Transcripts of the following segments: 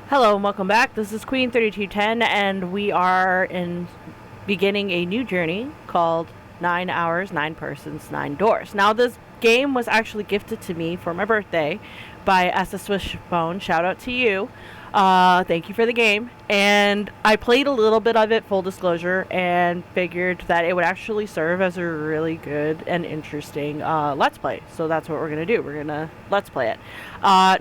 Hello and welcome back. This is Queen 3210 and we are beginning a new journey called 9 Hours, 9 Persons, 9 Doors. Now this game was actually gifted to me for my birthday by SS Wishbone. Shout out to you. Thank you for the game. And I played a little bit of it, full disclosure, and figured that it would actually serve as a really good and interesting Let's Play. So that's what we're going to do. We're going to Let's Play it.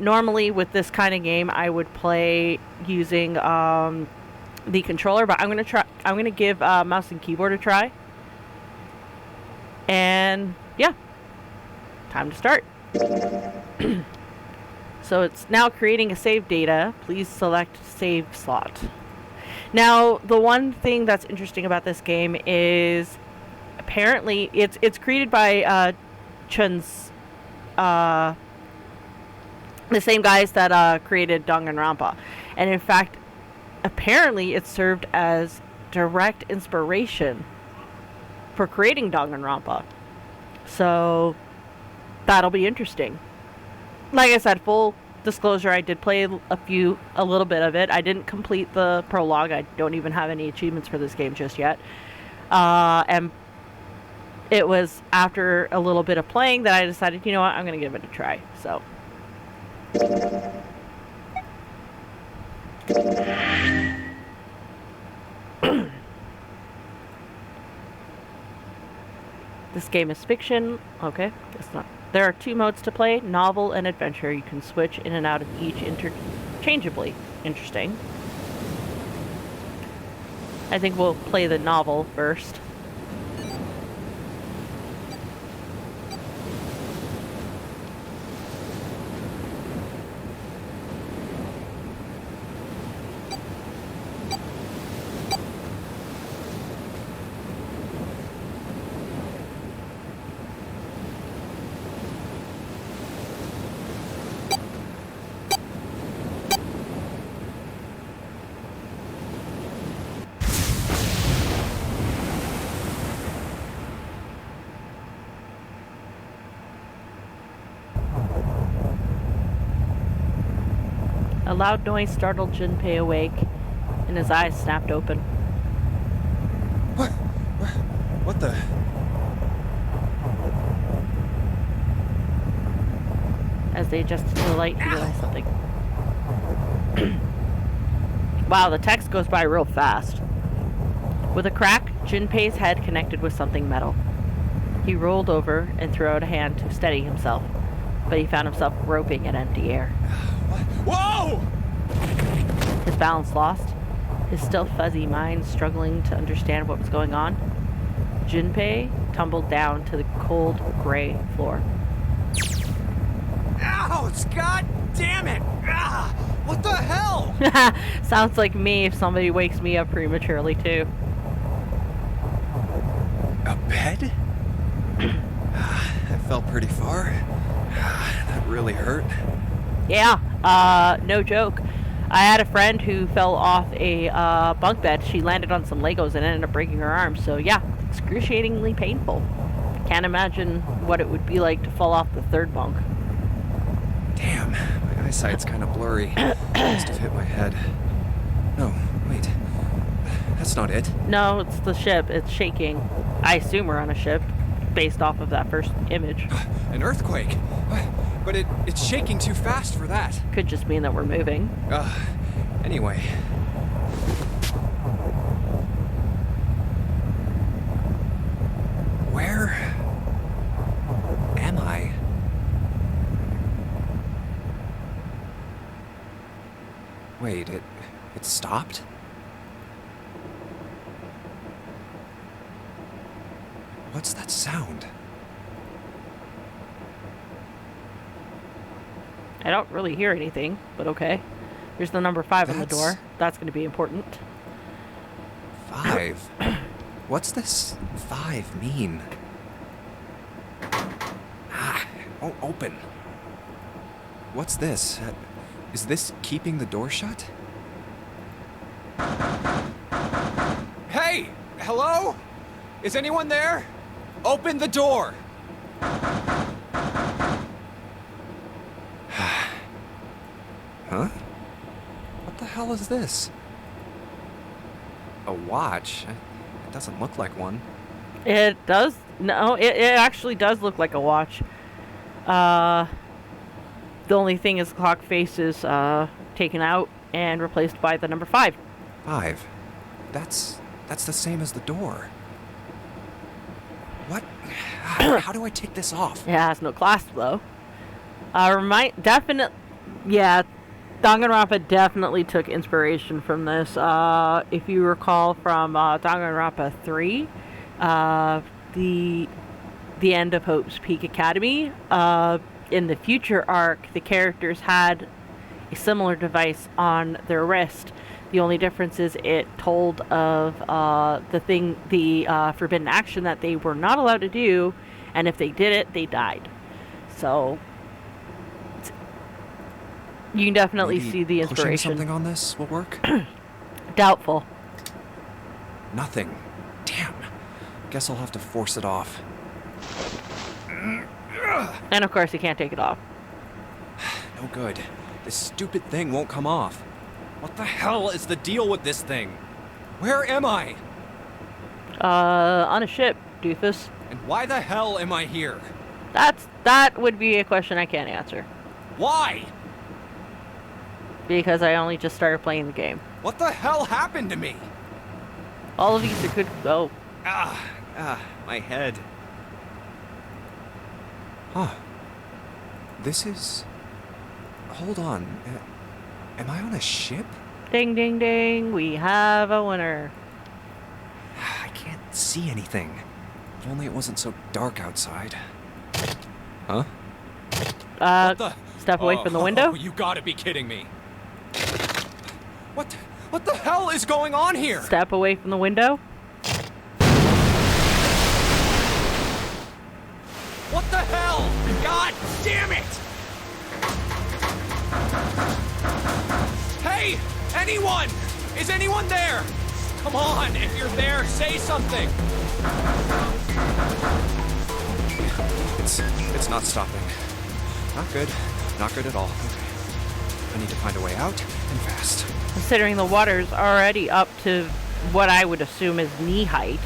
Normally with this kind of game, I would play using the controller, but I'm going to give mouse and keyboard a try. And yeah, time to start. So it's now creating a save data. Please select save slot. Now, the one thing that's interesting about this game is apparently it's created by Chun's the same guys that created Danganronpa. And in fact, apparently it served as direct inspiration for creating Danganronpa. So that'll be interesting. Like I said, full disclosure, I did play a little bit of it. I didn't complete the prologue. I don't even have any achievements for this game just yet. And it was after a little bit of playing that I decided, you know what, I'm going to give it a try. So. This game is fiction. Okay, guess not. There are 2 modes to play, novel and adventure. You can switch in and out of each interchangeably. Interesting. I think we'll play the novel first. A loud noise startled Junpei awake, and his eyes snapped open. What the? As they adjusted to the light, he realized something. Wow, the text goes by real fast. With a crack, Junpei's head connected with something metal. He rolled over and threw out a hand to steady himself, but he found himself groping at empty air. Whoa! His balance lost, his still fuzzy mind struggling to understand what was going on. Junpei tumbled down to the cold, gray floor. Ouch! God damn it! Ah, what the hell? Sounds like me if somebody wakes me up prematurely, too. A bed? That fell pretty far. That really hurt. Yeah, no joke. I had a friend who fell off a bunk bed. She landed on some Legos and ended up breaking her arm. So yeah, excruciatingly painful. Can't imagine what it would be like to fall off the 3rd bunk. Damn, my eyesight's kind of blurry. Must have hit my head. No, wait. That's not it. No, it's the ship. It's shaking. I assume we're on a ship, based off of that first image. An earthquake? But it's shaking too fast for that. Could just mean that we're moving. Anyway. Where am I? Wait, it stopped? What's that sound? I don't really hear anything, but okay. Here's the number 5 on the door. That's going to be important. 5? What's this 5 mean? Oh, open. What's this? Is this keeping the door shut? Hey! Hello? Is anyone there? Open the door! Huh? What What the hell is this? A watch? It doesn't look like one. It does. No, it actually does look like a watch. The only thing is the clock face is taken out and replaced by the number 5. 5? That's the same as the door. What? How do I take this off? It has no clasp though. Yeah, Danganronpa definitely took inspiration from this. If you recall from Danganronpa 3, the end of Hope's Peak Academy, in the future arc, the characters had a similar device on their wrist. The only difference is it told of the forbidden action that they were not allowed to do, and if they did it, they died. So you can definitely see the inspiration. Pushing something on this will work? Doubtful. Nothing. Damn. Guess I'll have to force it off. And of course, you can't take it off. No good. This stupid thing won't come off. What the hell is the deal with this thing? Where am I? On a ship, doofus. And why the hell am I here? That would be a question I can't answer. Why? Because I only just started playing the game. What the hell happened to me? All of these are good. Oh. My head. Huh. This is... Hold on. Am I on a ship? Ding, ding, ding. We have a winner. I can't see anything. If only it wasn't so dark outside. Huh? Step away from the window. You gotta be kidding me. What the hell is going on here? Step away from the window. What the hell? God damn it! Hey! Anyone! Is anyone there? Come on, if you're there, say something! It's not stopping. Not good. Not good at all. Okay. I need to find a way out, and fast. Considering the water's already up to what I would assume is knee height.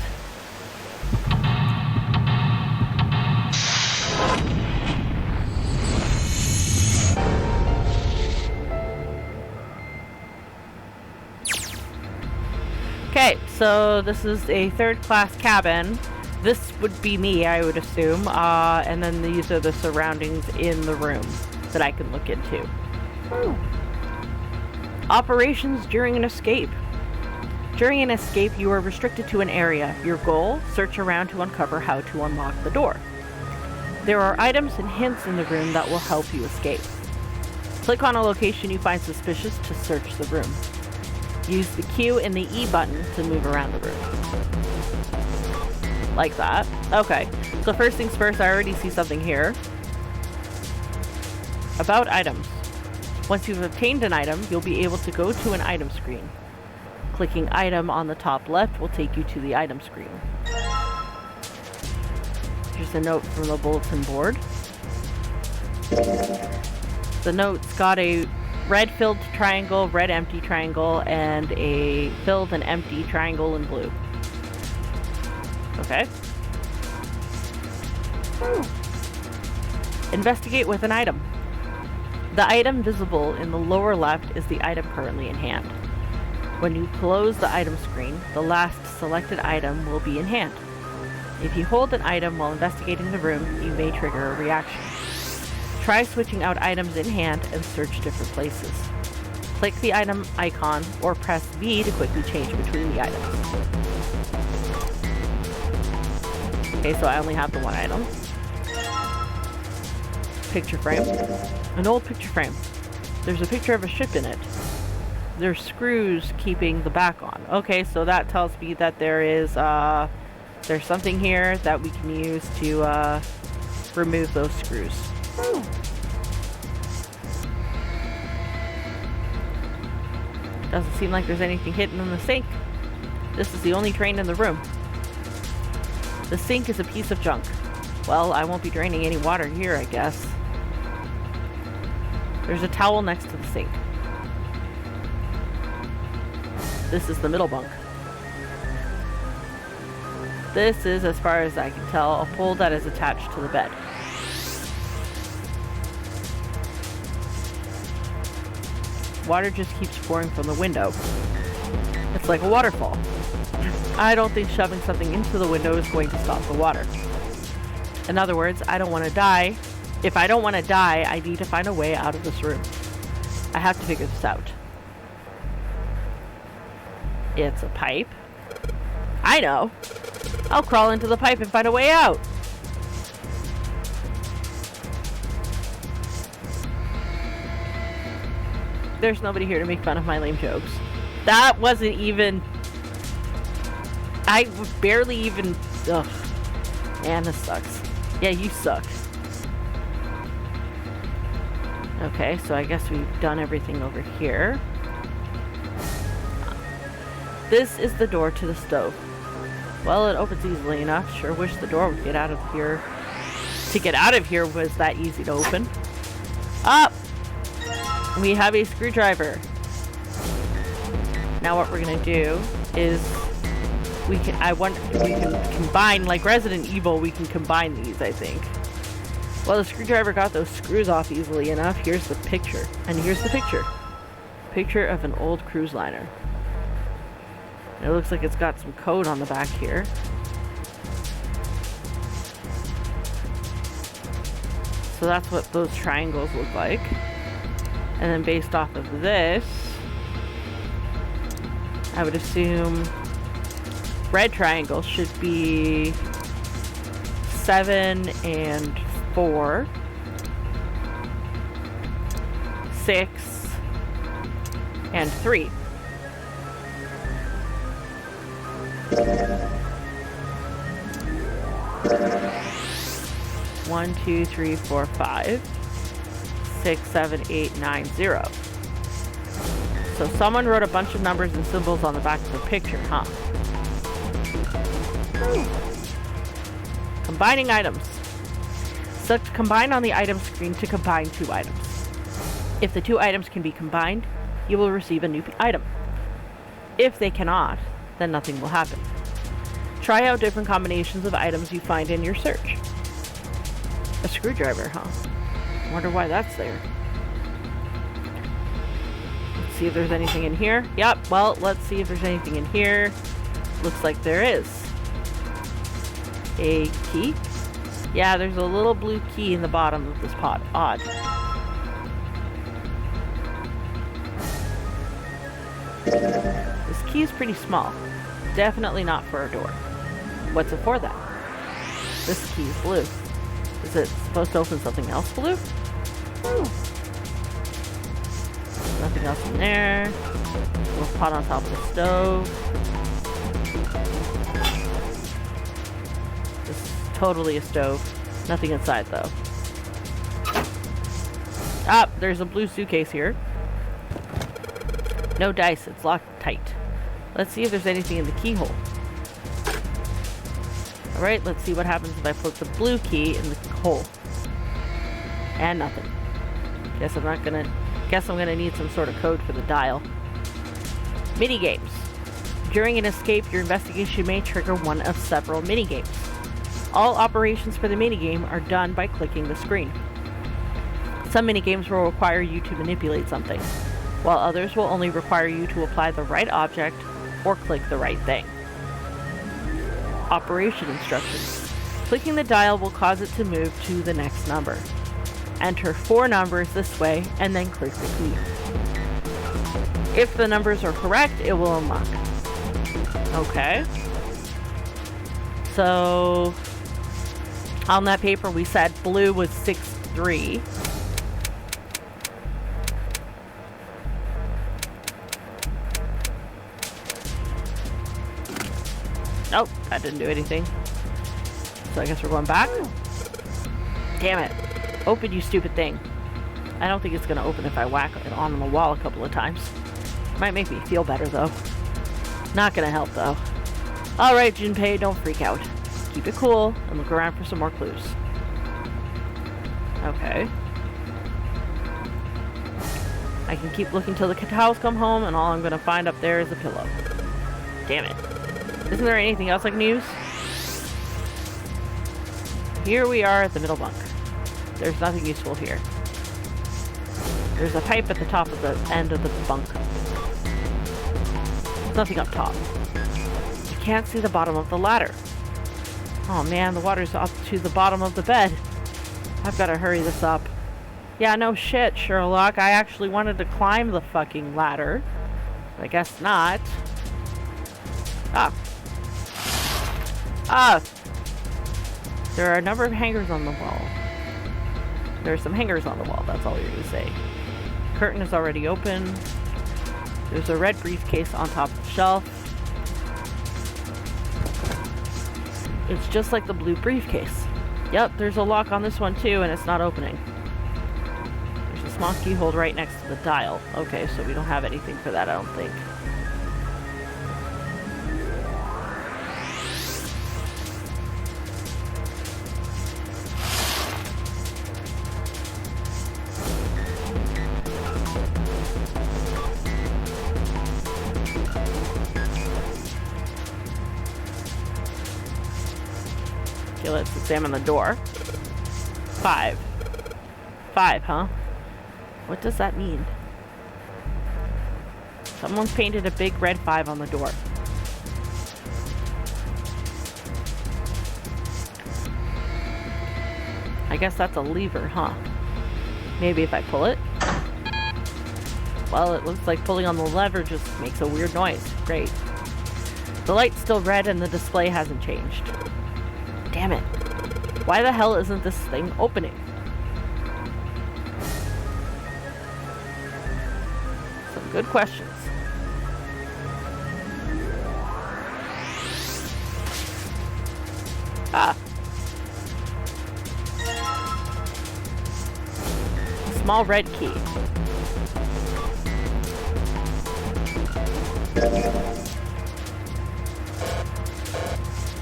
Okay, so this is a third-class cabin. This would be me, I would assume. And then these are the surroundings in the room that I can look into. Ooh. Operations during an escape. During an escape, you are restricted to an area. Your goal, search around to uncover how to unlock the door. There are items and hints in the room that will help you escape. Click on a location you find suspicious to search the room. Use the Q and the E button to move around the room. Like that. Okay. So first things first, I already see something here. About items. Once you've obtained an item, you'll be able to go to an item screen. Clicking item on the top left will take you to the item screen. Here's a note from the bulletin board. The note's got a red filled triangle, red empty triangle, and a filled and empty triangle in blue. Okay. Investigate with an item. The item visible in the lower left is the item currently in hand. When you close the item screen, the last selected item will be in hand. If you hold an item while investigating the room, you may trigger a reaction. Try switching out items in hand and search different places. Click the item icon or press V to quickly change between the items. Okay, so I only have the one item. Picture frame. An old picture frame. There's a picture of a ship in it. There's screws keeping the back on. Okay, so that tells me that there is, there's something here that we can use to, remove those screws. Doesn't seem like there's anything hidden in the sink. This is the only drain in the room. The sink is a piece of junk. Well, I won't be draining any water here, I guess. There's a towel next to the sink. This is the middle bunk. This is, as far as I can tell, a pole that is attached to the bed. Water just keeps pouring from the window. It's like a waterfall. I don't think shoving something into the window is going to stop the water. In other words, I don't want to die. If I don't want to die, I need to find a way out of this room. I have to figure this out. It's a pipe. I know. I'll crawl into the pipe and find a way out. There's nobody here to make fun of my lame jokes. That wasn't even... I barely even... Ugh. Man, this sucks. Yeah, you suck. Okay, so I guess we've done everything over here. This is the door to the stove. Well, it opens easily enough. Sure wish the door would get out of here. To get out of here was that easy to open. Up! We have a screwdriver. Now what we're gonna do is we can combine, like Resident Evil, we can combine these, I think. Well, the screwdriver got those screws off easily enough. Here's the picture. And here's the picture. Picture of an old cruise liner. It looks like it's got some code on the back here. So that's what those triangles look like. And then based off of this, I would assume red triangles should be 7 and 4, 6 and 3. 1, 2, 3, 4, 5, 6, 7, 8, 9, 0. So someone wrote a bunch of numbers and symbols on the back of the picture, huh? Combining items. Select combine on the item screen to combine two items. If the two items can be combined, you will receive a new item. If they cannot, then nothing will happen. Try out different combinations of items you find in your search. A screwdriver, huh? Wonder why that's there. Let's see if there's anything in here. Yep, well, let's see if there's anything in here. Looks like there is. A key? Yeah, there's a little blue key in the bottom of this pot. Odd. This key is pretty small. Definitely not for a door. What's it for then? This key is blue. Is it supposed to open something else blue? Nothing else in there. Little pot on top of the stove. This is totally a stove. Nothing inside though. Ah, there's a blue suitcase here. No dice, it's locked tight. Let's see if there's anything in the keyhole. Alright, let's see what happens if I put the blue key in the hole. And nothing. Guess I'm gonna need some sort of code for the dial. Mini games. During an escape, your investigation may trigger one of several mini games. All operations for the minigame are done by clicking the screen. Some minigames will require you to manipulate something, while others will only require you to apply the right object or click the right thing. Operation instructions. Clicking the dial will cause it to move to the next number. Enter 4 numbers this way and then click the key. If the numbers are correct, it will unlock. Okay. So, on that paper we said blue was 6-3. Nope, that didn't do anything. So I guess we're going back. Damn it. Open, you stupid thing. I don't think it's going to open if I whack it on the wall a couple of times. Might make me feel better, though. Not going to help, though. Alright, Junpei, don't freak out. Keep it cool and look around for some more clues. Okay. I can keep looking till the cows come home, and all I'm gonna find up there is a pillow. Damn it. Isn't there anything else I can use? Here we are at the middle bunk. There's nothing useful here. There's a pipe at the top of the end of the bunk. There's nothing up top. You can't see the bottom of the ladder. Oh man, the water's up to the bottom of the bed. I've got to hurry this up. Yeah, no shit, Sherlock. I actually wanted to climb the fucking ladder. I guess not. Ah. Ah! There are a number of hangers on the wall. There are some hangers on the wall, that's all you're going to say. Curtain is already open. There's a red briefcase on top of the shelf. It's just like the blue briefcase. Yep, there's a lock on this one too, and it's not opening. There's a small keyhole right next to the dial. Okay, so we don't have anything for that, I don't think. Okay, let's examine the door. 5. 5, huh? What does that mean? Someone's painted a big red 5 on the door. I guess that's a lever, huh? Maybe if I pull it? Well, it looks like pulling on the lever just makes a weird noise. Great. The light's still red and the display hasn't changed. Damn it. Why the hell isn't this thing opening? Some good questions. Ah. A small red key.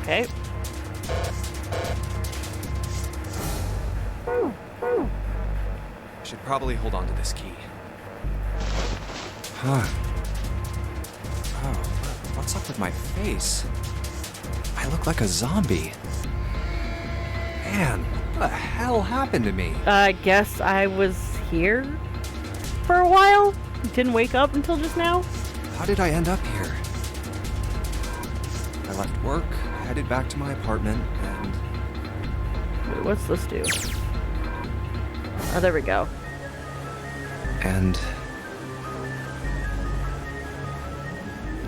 Okay. I should probably hold on to this key. Huh. Oh, what's up with my face? I look like a zombie. Man, what the hell happened to me? I guess I was here for a while. Didn't wake up until just now. How did I end up here? I left work, headed back to my apartment, and... Wait, what's this do? Oh, there we go. And...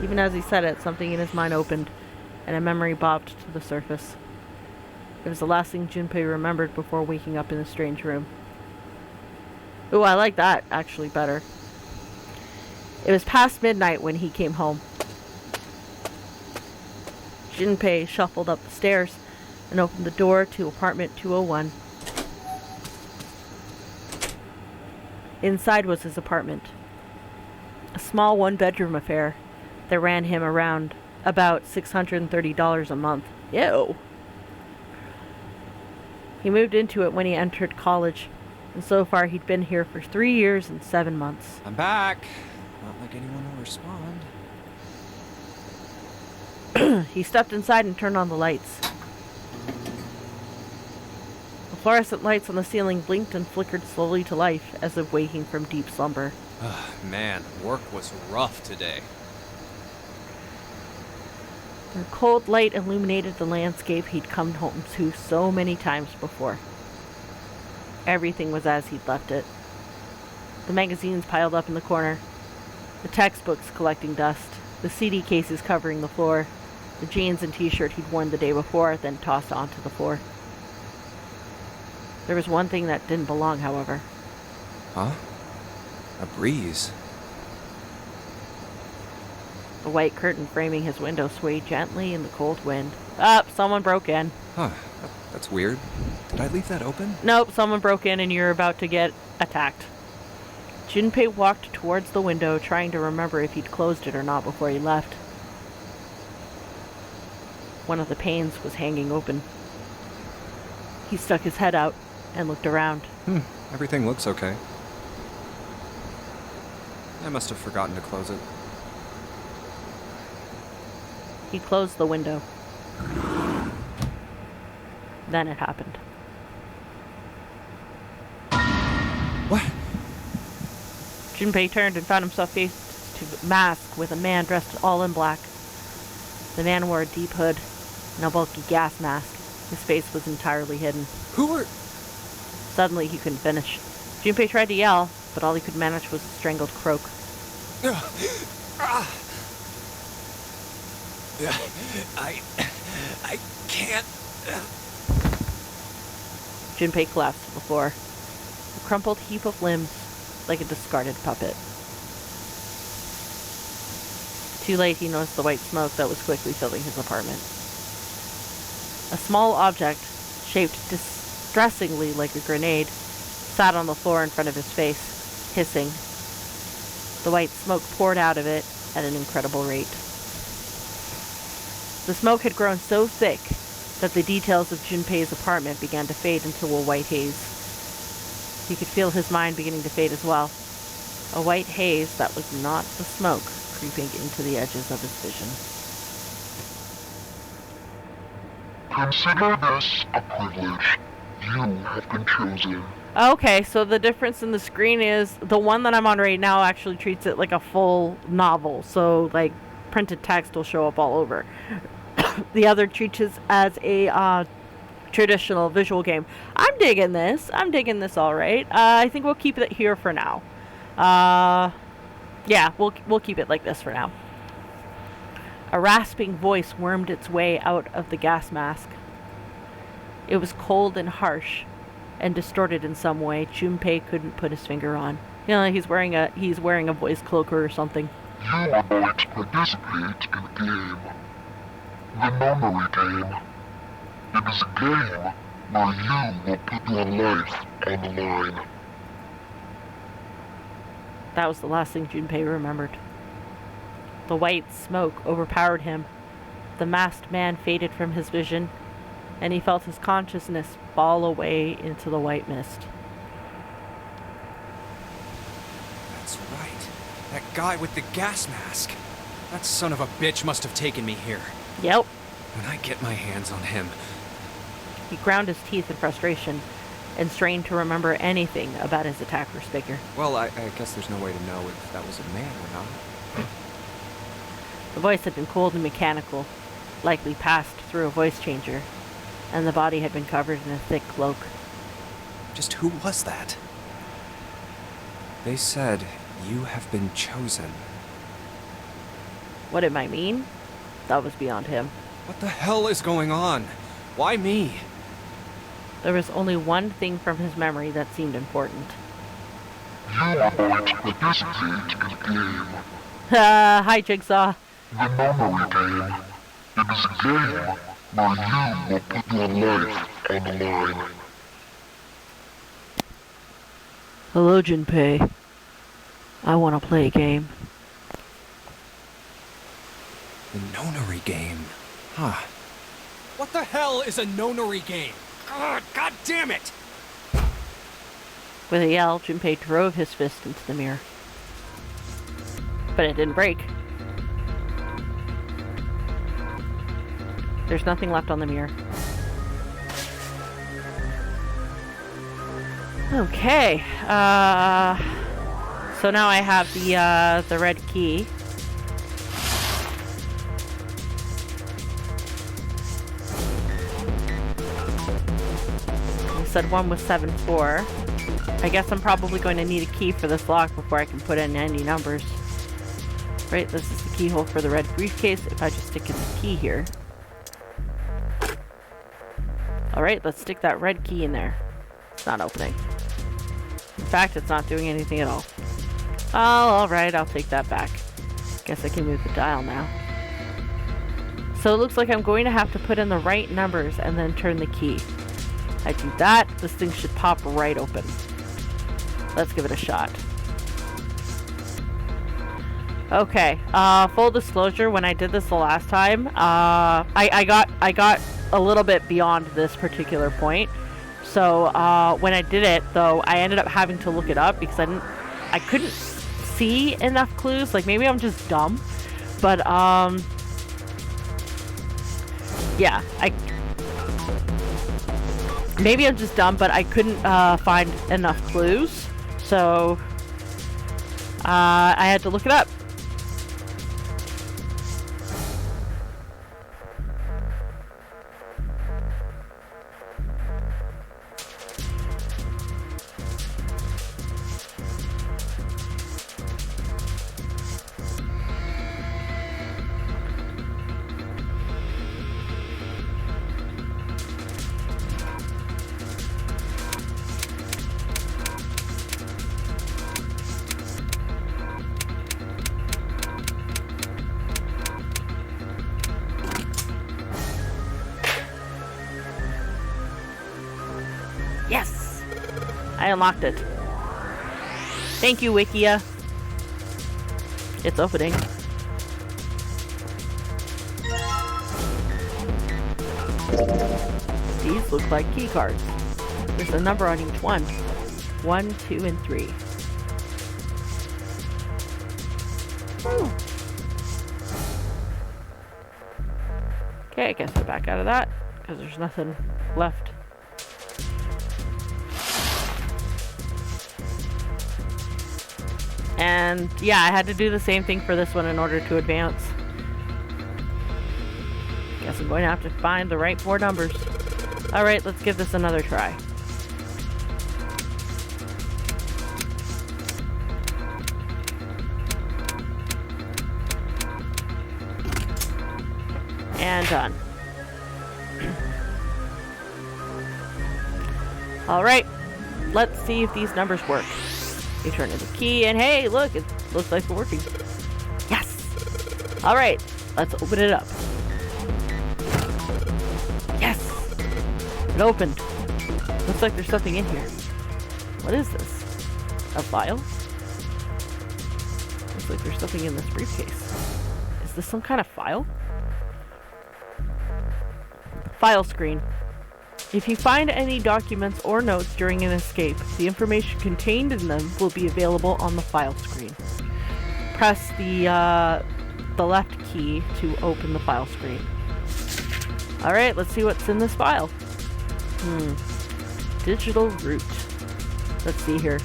Even as he said it, something in his mind opened, and a memory bobbed to the surface. It was the last thing Junpei remembered before waking up in the strange room. Ooh, I like that, actually, better. It was past midnight when he came home. Junpei shuffled up the stairs and opened the door to apartment 201. Inside was his apartment. A small one-bedroom affair that ran him around about $630 a month. Ew. He moved into it when he entered college, and so far he'd been here for 3 years and 7 months. I'm back. Not like anyone will respond. He stepped inside and turned on the lights. The fluorescent lights on the ceiling blinked and flickered slowly to life as if waking from deep slumber. Man, work was rough today. The cold light illuminated the landscape he'd come home to so many times before. Everything was as he'd left it. The magazines piled up in the corner, the textbooks collecting dust, the CD cases covering the floor, the jeans and t-shirt he'd worn the day before, then tossed onto the floor. There was one thing that didn't belong, however. Huh? A breeze. The white curtain framing his window swayed gently in the cold wind. Ah, someone broke in. Huh, that's weird. Did I leave that open? Nope, someone broke in and you're about to get attacked. Junpei walked towards the window, trying to remember if he'd closed it or not before he left. One of the panes was hanging open. He stuck his head out and looked around. Everything looks okay. must have forgotten to close it. He closed the window. Then it happened. What? Junpei turned and found himself face to mask with a man dressed all in black. The man wore a deep hood and a bulky gas mask. His face was entirely hidden. Who are... Suddenly, he couldn't finish. Junpei tried to yell, but all he could manage was a strangled croak. I can't... Junpei collapsed to the floor, a crumpled heap of limbs, like a discarded puppet. Too late, he noticed the white smoke that was quickly filling his apartment. A small object, shaped distressingly like a grenade, sat on the floor in front of his face, hissing. The white smoke poured out of it at an incredible rate. The smoke had grown so thick that the details of Junpei's apartment began to fade into a white haze. He could feel his mind beginning to fade as well. A white haze that was not the smoke creeping into the edges of his vision. Consider this a privilege. You have been chosen. Okay, so the difference in the screen is the one that I'm on right now actually treats it like a full novel. So, like, printed text will show up all over. The other treats it as a traditional visual game. I'm digging this. I'm digging this all right. I think we'll keep it here for now. Yeah, we'll keep it like this for now. A rasping voice wormed its way out of the gas mask. It was cold and harsh, and distorted in some way Junpei couldn't put his finger on. You know, he's wearing a voice cloaker or something. You are going to participate in a game. The Nonary game. It is a game where you will put your life on the line. That was the last thing Junpei remembered. The white smoke overpowered him. The masked man faded from his vision, and he felt his consciousness fall away into the white mist. That's right. That guy with the gas mask. That son of a bitch must have taken me here. Yep. When I get my hands on him... He ground his teeth in frustration and strained to remember anything about his attacker's figure. Well, I guess there's no way to know if that was a man or not. The voice had been cold and mechanical, likely passed through a voice changer, and the body had been covered in a thick cloak. Just who was that? They said, you have been chosen. What it might mean? That was beyond him. What the hell is going on? Why me? There was only one thing from his memory that seemed important. You are going to participate in a game. Hi, Jigsaw. The Nonary game. It is a game where you will put your life on the line. Hello, Junpei. I want to play a game. The Nonary game. Huh. What the hell is a Nonary game? God damn it! With a yell, Junpei drove his fist into the mirror. But it didn't break. There's nothing left on the mirror. Okay. So now I have the red key. Said one was 7-4. I guess I'm probably going to need a key for this lock before I can put in any numbers. Right, this is the keyhole for the red briefcase. If I just stick in the key here. Alright, let's stick that red key in there. It's not opening. In fact, it's not doing anything at all. Oh, alright, I'll take that back. Guess I can move the dial now. So it looks like I'm going to have to put in the right numbers and then turn the key. I do that, this thing should pop right open. Let's give it a shot. Okay, full disclosure, when I did this the last time, I got a little bit beyond this particular point. So, when I did it, though, I ended up having to look it up because I couldn't see enough clues. Like, maybe I'm just dumb. But, yeah, maybe I'm just dumb, but I couldn't, find enough clues. So, I had to look it up. Yes! I unlocked it. Thank you, Wikia. It's opening. These look like key cards. There's a number on each one. 1, 2, and 3. Okay, I guess we're back out of that, because there's nothing left. And yeah, I had to do the same thing for this one in order to advance. Guess I'm going to have to find the right 4 numbers. Alright, let's give this another try. And done. Alright, let's see if these numbers work. You turn in the key, and hey, look, it looks like it's working. Yes! Alright, let's open it up. Yes! It opened. Looks like there's something in here. What is this? A file? Looks like there's something in this briefcase. Is this some kind of file? File screen. If you find any documents or notes during an escape, the information contained in them will be available on the file screen. Press the left key to open the file screen. Alright, let's see what's in this file. Digital route. Let's see here.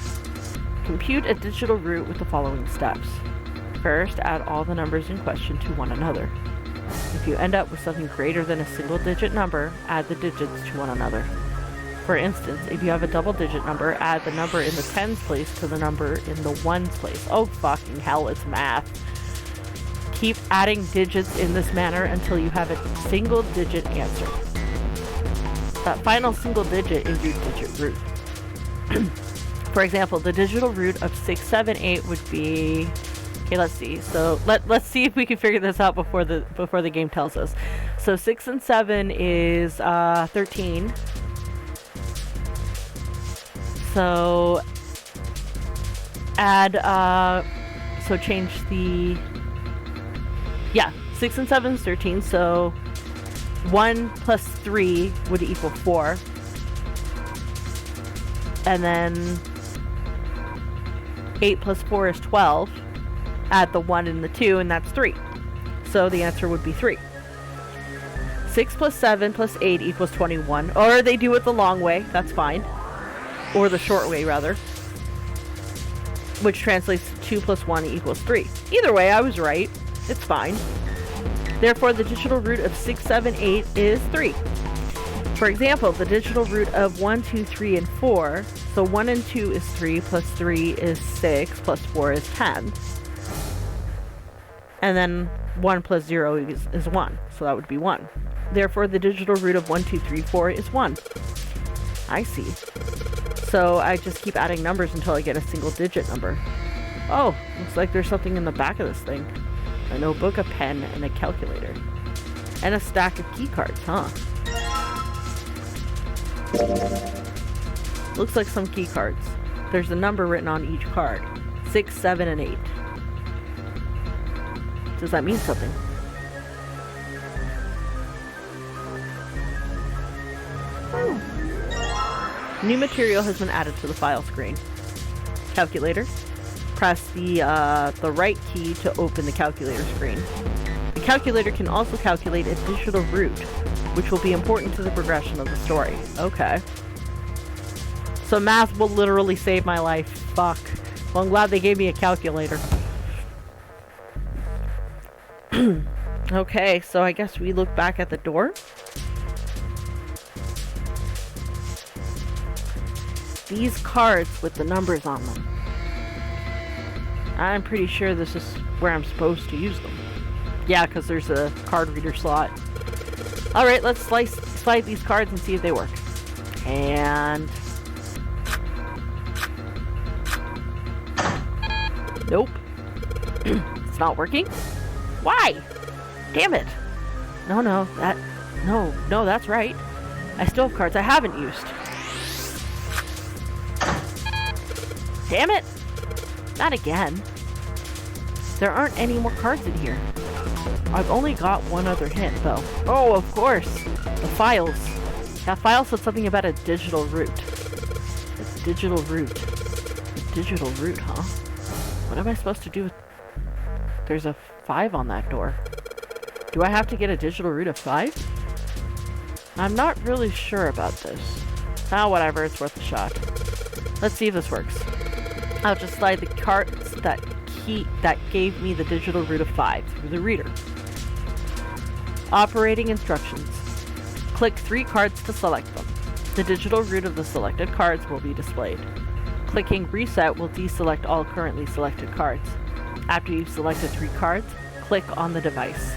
Compute a digital route with the following steps. First, add all the numbers in question to one another. If you end up with something greater than a single-digit number, add the digits to one another. For instance, if you have a double-digit number, add the number in the tens place to the number in the ones place. Oh, fucking hell, it's math. Keep adding digits in this manner until you have a single-digit answer. That final single digit is your digit root. For example, the digital root of 678 would be... Okay, let's see. So let's see if we can figure this out before the game tells us. So 6 and 7 is 13. So add so change the 6 and 7 is 13. So 1 plus 3 would equal 4, and then 8 plus 4 is 12. Add the 1 and the 2, and that's 3. So the answer would be 3. 6 plus 7 plus 8 equals 21. Or they do it the long way, that's fine. Or the short way, rather. Which translates to 2 plus 1 equals 3. Either way, I was right. It's fine. Therefore, the digital root of 6, 7, 8 is 3. For example, the digital root of 1, 2, 3, and 4. So 1 and 2 is 3, plus 3 is 6, plus 4 is 10. And then 1 plus 0 is 1, so that would be 1. Therefore, the digital root of 1, 2, 3, 4 is 1. I see. So I just keep adding numbers until I get a single digit number. Oh, looks like there's something in the back of this thing. A notebook, a pen, and a calculator. And a stack of key cards, huh? Looks like some key cards. There's a number written on each card. 6, 7, and 8. Does that mean something? New material has been added to the file screen. Calculator. press the right key to open the calculator screen. The calculator can also calculate a digital root, which will be important to the progression of the story. Okay. So math will literally save my life. Fuck. Well, I'm glad they gave me a calculator. Okay, so I guess we look back at the door. These cards with the numbers on them. I'm pretty sure this is where I'm supposed to use them. Yeah, because there's a card reader slot. Alright, let's slide these cards and see if they work. And... nope. It's not working? Why? Damn it. No, that's right. I still have cards I haven't used. Damn it! Not again. There aren't any more cards in here. I've only got one other hint, though. Oh, of course! The files. That file said something about a digital root. A digital root. A digital root, huh? What am I supposed to do with... There's a 5 on that door. Do I have to get a digital root of 5? I'm not really sure about this. Ah, whatever, it's worth a shot. Let's see if this works. I'll just slide the cards that gave me the digital root of 5 through the reader. Operating instructions. Click 3 cards to select them. The digital root of the selected cards will be displayed. Clicking reset will deselect all currently selected cards. After you've selected 3 cards, click on the device.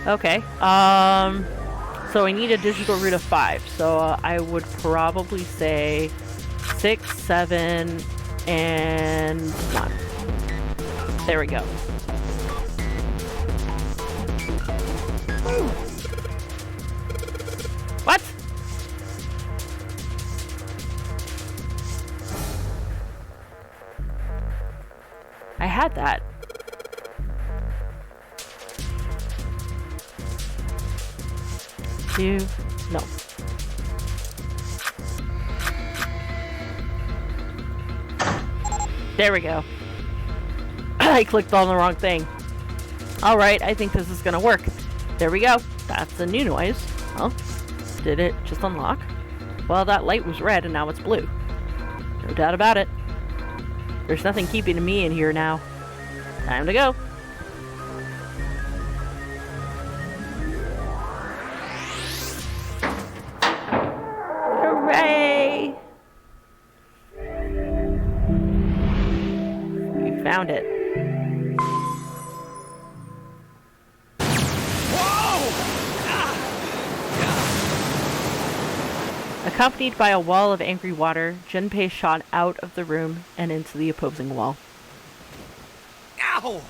Okay, so I need a digital root of 5, so I would probably say 6, 7, and 1. There we go. What? I had that. No. There we go. I clicked on the wrong thing. Alright, I think this is gonna work. There we go. That's a new noise. Well, did it just unlock? Well, that light was red and now it's blue. No doubt about it. There's nothing keeping me in here now. Time to go. Hooray! We found it. Accompanied by a wall of angry water, Junpei shot out of the room and into the opposing wall. Ow!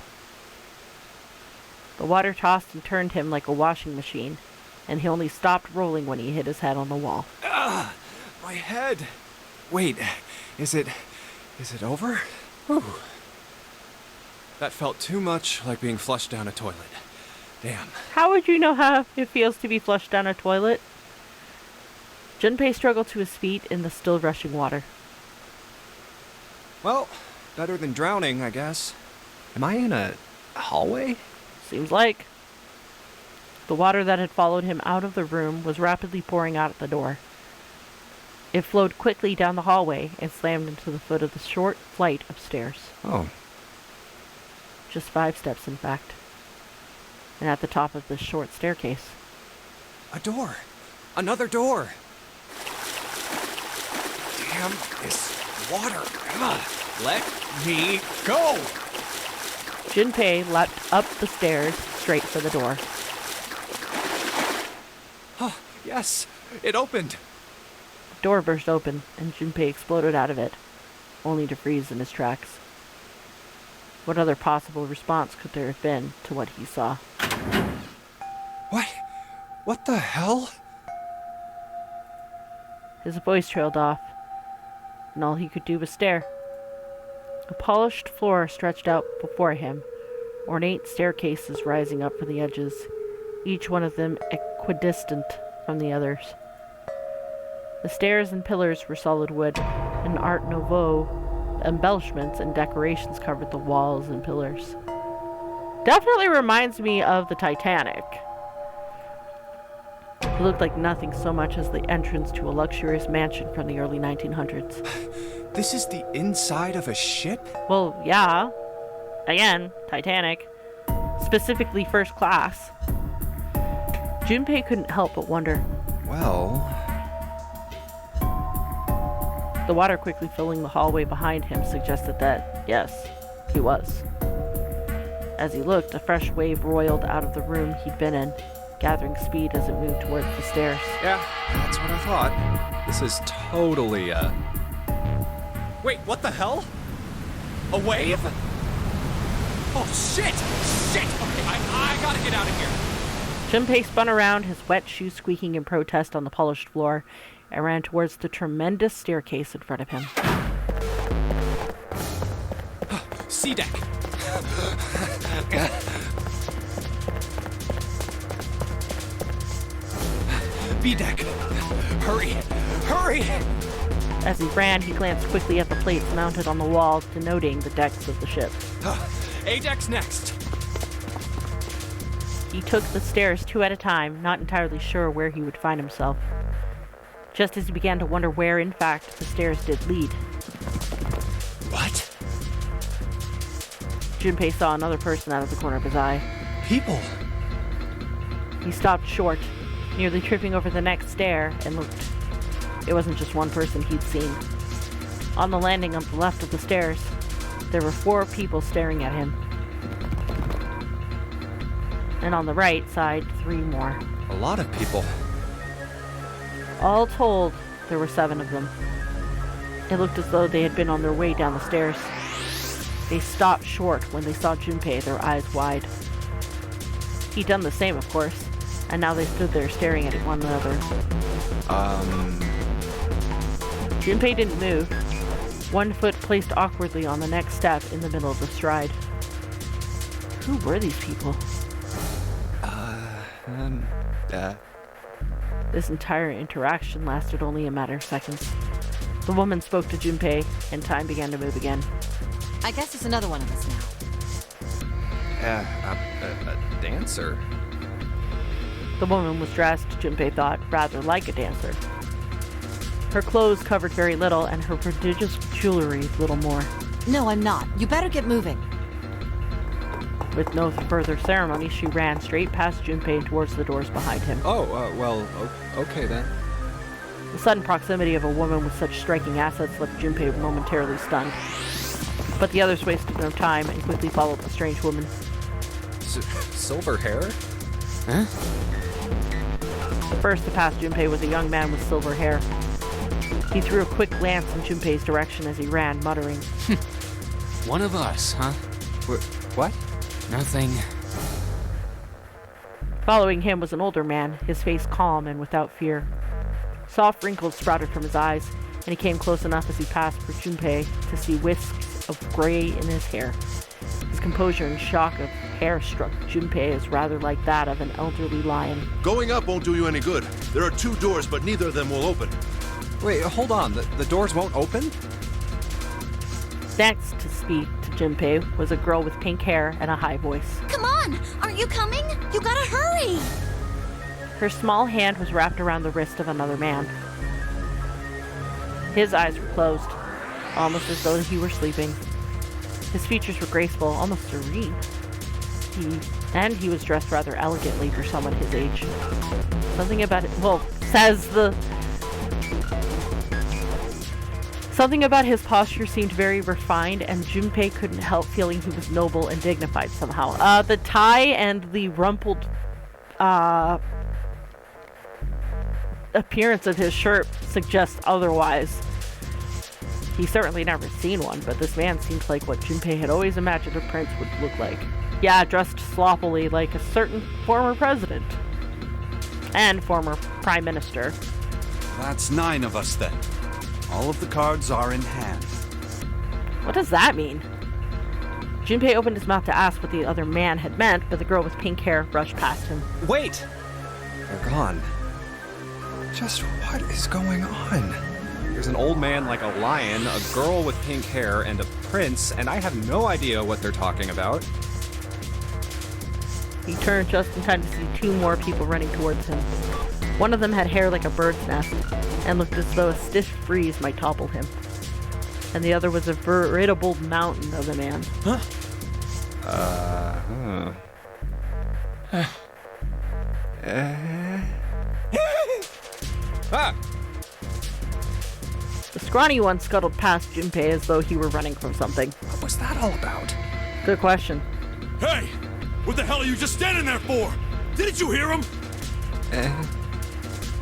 The water tossed and turned him like a washing machine, and he only stopped rolling when he hit his head on the wall. My head! Wait, is it over? Whew. That felt too much like being flushed down a toilet. Damn. How would you know how it feels to be flushed down a toilet? Junpei struggled to his feet in the still rushing water. Well, better than drowning, I guess. Am I in a hallway? Seems like. The water that had followed him out of the room was rapidly pouring out at the door. It flowed quickly down the hallway and slammed into the foot of the short flight of stairs. Oh. Just 5 steps, in fact. And at the top of this short staircase. A door! Another door! Damn this water! Ugh. Let me go! Junpei leapt up the stairs straight for the door. Oh, yes! It opened! The door burst open, and Junpei exploded out of it, only to freeze in his tracks. What other possible response could there have been to what he saw? What? What the hell? His voice trailed off, and all he could do was stare. A polished floor stretched out before him, ornate staircases rising up from the edges, each one of them equidistant from the others. The stairs and pillars were solid wood, an Art Nouveau embellishments and decorations covered the walls and pillars. Definitely reminds me of the Titanic. It looked like nothing so much as the entrance to a luxurious mansion from the early 1900s. This is the inside of a ship? Well, yeah. Again, Titanic. Specifically first class. Junpei couldn't help but wonder. Well... The water quickly filling the hallway behind him suggested that, yes, he was. As he looked, a fresh wave roiled out of the room he'd been in, gathering speed as it moved towards the stairs. Yeah, that's what I thought. This is totally, Wait, what the hell? A wave? Oh, shit! Shit! Okay, I gotta get out of here. Junpei spun around, his wet shoes squeaking in protest on the polished floor, and ran towards the tremendous staircase in front of him. C deck. B deck. Hurry! Hurry! As he ran, he glanced quickly at the plates mounted on the wall, denoting the decks of the ship. A deck's next. He took the stairs 2 at a time, not entirely sure where he would find himself. Just as he began to wonder where, in fact, the stairs did lead. What? Junpei saw another person out of the corner of his eye. People. He stopped short, nearly tripping over the next stair, and looked. It wasn't just one person he'd seen. On the landing on the left of the stairs, there were 4 people staring at him. And on the right side, 3 more. A lot of people. All told, there were 7 of them. It looked as though they had been on their way down the stairs. They stopped short when they saw Junpei, their eyes wide. He'd done the same, of course, and now they stood there staring at one another. Junpei didn't move, one foot placed awkwardly on the next step in the middle of the stride. Who were these people? This entire interaction lasted only a matter of seconds. The woman spoke to Junpei, and time began to move again. I guess it's another one of us now. A dancer? The woman was dressed, Junpei thought, rather like a dancer. Her clothes covered very little, and her prodigious jewelry little more. No, I'm not. You better get moving. With no further ceremony, she ran straight past Junpei and towards the doors behind him. Okay then. The sudden proximity of a woman with such striking assets left Junpei momentarily stunned. But the others wasted no time and quickly followed the strange woman. Silver hair? Huh? The first to pass Junpei was a young man with silver hair. He threw a quick glance in Junpei's direction as he ran, muttering, One of us, huh? What? Nothing. Following him was an older man, his face calm and without fear. Soft wrinkles sprouted from his eyes, and he came close enough as he passed for Junpei to see wisps of gray in his hair. His composure and shock of hair struck Junpei as rather like that of an elderly lion. Going up won't do you any good. There are 2 doors, but neither of them will open. Wait, hold on. The doors won't open? Next to speak to Junpei was a girl with pink hair and a high voice. Come on! Aren't you coming? You gotta hurry! Her small hand was wrapped around the wrist of another man. His eyes were closed, almost as though he were sleeping. His features were graceful, almost serene. He was dressed rather elegantly for someone his age. Something about his posture seemed very refined, and Junpei couldn't help feeling he was noble and dignified somehow. The tie and the rumpled appearance of his shirt suggests otherwise. He's certainly never seen one, but this man seems like what Junpei had always imagined a prince would look like. Yeah, dressed sloppily like a certain former president. And former prime minister. That's 9 of us then. All of the cards are in hand. What does that mean? Junpei opened his mouth to ask what the other man had meant, but the girl with pink hair brushed past him. Wait! They're gone. Just what is going on? There's an old man like a lion, a girl with pink hair, and a prince, and I have no idea what they're talking about. He turned just in time to see two more people running towards him. One of them had hair like a bird's nest, and looked as though a stiff breeze might topple him. And the other was a veritable mountain of a man. Ah! The scrawny one scuttled past Junpei as though he were running from something. What was that all about? Good question. Hey! What the hell are you just standing there for? Didn't you hear him?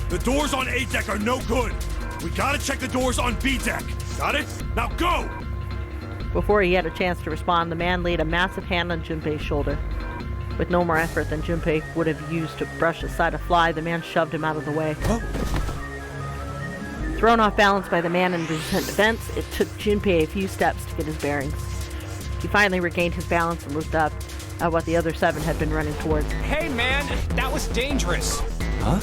The doors on A deck are no good. We gotta check the doors on B deck. Got it? Now go! Before he had a chance to respond, the man laid a massive hand on Junpei's shoulder. With no more effort than Junpei would have used to brush aside a fly, the man shoved him out of the way. Oh. Thrown off balance by the man in recent defense, it took Junpei a few steps to get his bearings. He finally regained his balance and looked up at what the other 7 had been running towards. Hey man, that was dangerous. Huh?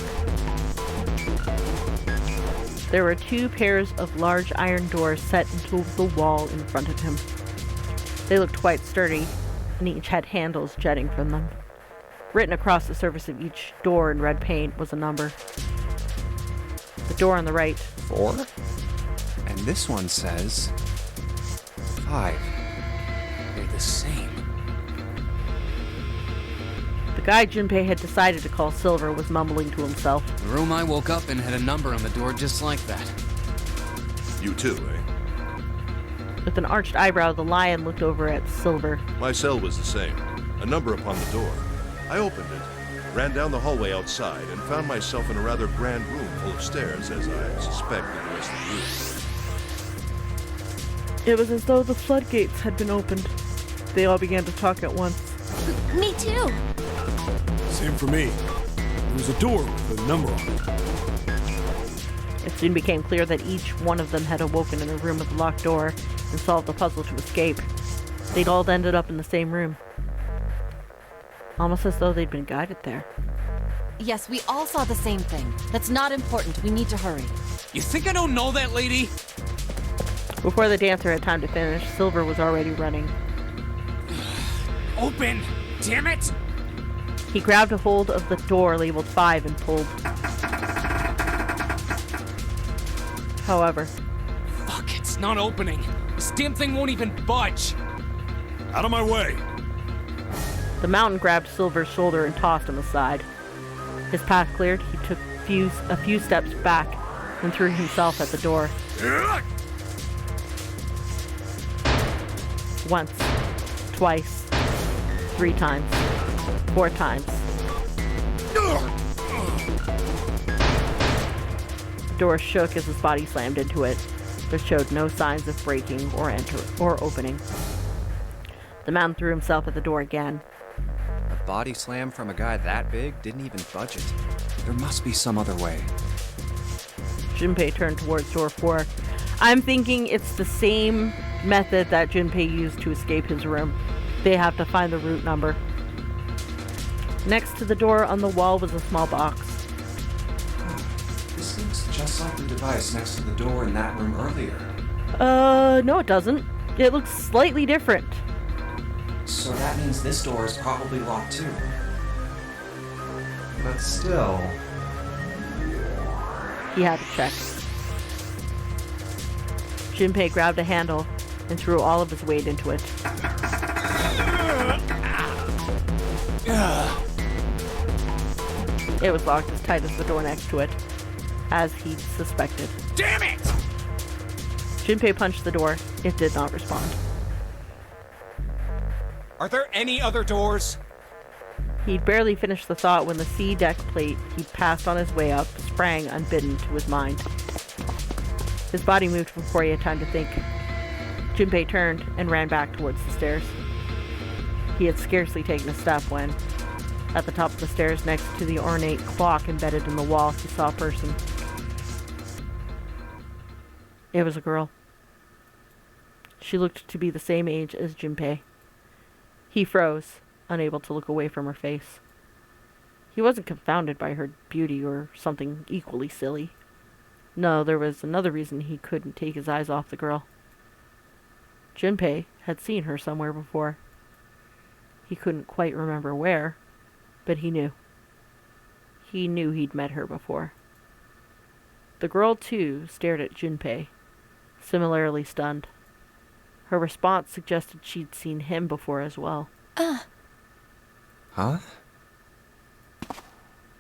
There were 2 pairs of large iron doors set into the wall in front of him. They looked quite sturdy, and each had handles jutting from them. Written across the surface of each door in red paint was a number. The door on the right. 4? And this one says 5. They're the same. The guy Junpei had decided to call Silver was mumbling to himself. The room I woke up in had a number on the door just like that. You too, eh? With an arched eyebrow, the lion looked over at Silver. My cell was the same. A number upon the door. I opened it, ran down the hallway outside, and found myself in a rather grand room full of stairs, as I suspect in the rest of the room. It was as though the floodgates had been opened. They all began to talk at once. Me too. Same for me. There was a door with a number on it. It soon became clear that each one of them had awoken in a room with a locked door and solved the puzzle to escape. They'd all ended up in the same room. Almost as though they'd been guided there. Yes, we all saw the same thing. That's not important. We need to hurry. You think I don't know that lady? Before the dancer had time to finish, Silver was already running. Open! Damn it! He grabbed a hold of the door labeled 5 and pulled. However, Fuck, it's not opening. This damn thing won't even budge. Out of my way! the mountain grabbed Silver's shoulder and tossed him aside. His path cleared, he took a few steps back and threw himself at the door. Once, twice, 3 times, 4 times. The door shook as his body slammed into it, but showed no signs of breaking or opening. The man threw himself at the door again. A body slam from a guy that big didn't even budge it. There must be some other way. Junpei turned towards door 4. I'm thinking it's the same method that Junpei used to escape his room. They have to find the root number. Next to the door on the wall was a small box. This looks just like the device next to the door in that room earlier. No it doesn't. It looks slightly different. So that means this door is probably locked too. But still... He had to check. Junpei grabbed a handle and threw all of his weight into it. It was locked as tight as the door next to it, as he'd suspected. Damn it! Junpei punched the door. It did not respond. Are there any other doors? He'd barely finished the thought when the C deck plate he'd passed on his way up sprang unbidden to his mind. His body moved before he had time to think. Junpei turned and ran back towards the stairs. He had scarcely taken a step when, at the top of the stairs next to the ornate clock embedded in the wall, he saw a person. It was a girl. She looked to be the same age as Junpei. He froze, unable to look away from her face. He wasn't confounded by her beauty or something equally silly. No, there was another reason he couldn't take his eyes off the girl. Junpei had seen her somewhere before. He couldn't quite remember where, but he knew. He knew he'd met her before. The girl, too, stared at Junpei, similarly stunned. Her response suggested she'd seen him before as well. Huh?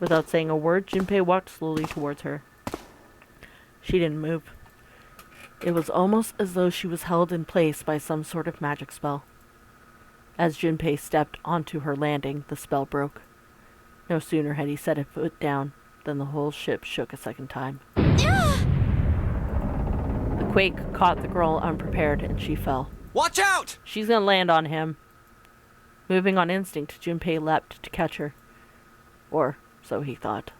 Without saying a word, Junpei walked slowly towards her. She didn't move. It was almost as though she was held in place by some sort of magic spell. As Junpei stepped onto her landing, the spell broke. No sooner had he set a foot down than the whole ship shook a second time. The quake caught the girl unprepared and she fell. Watch out! She's gonna land on him. Moving on instinct, Junpei leapt to catch her. Or so he thought.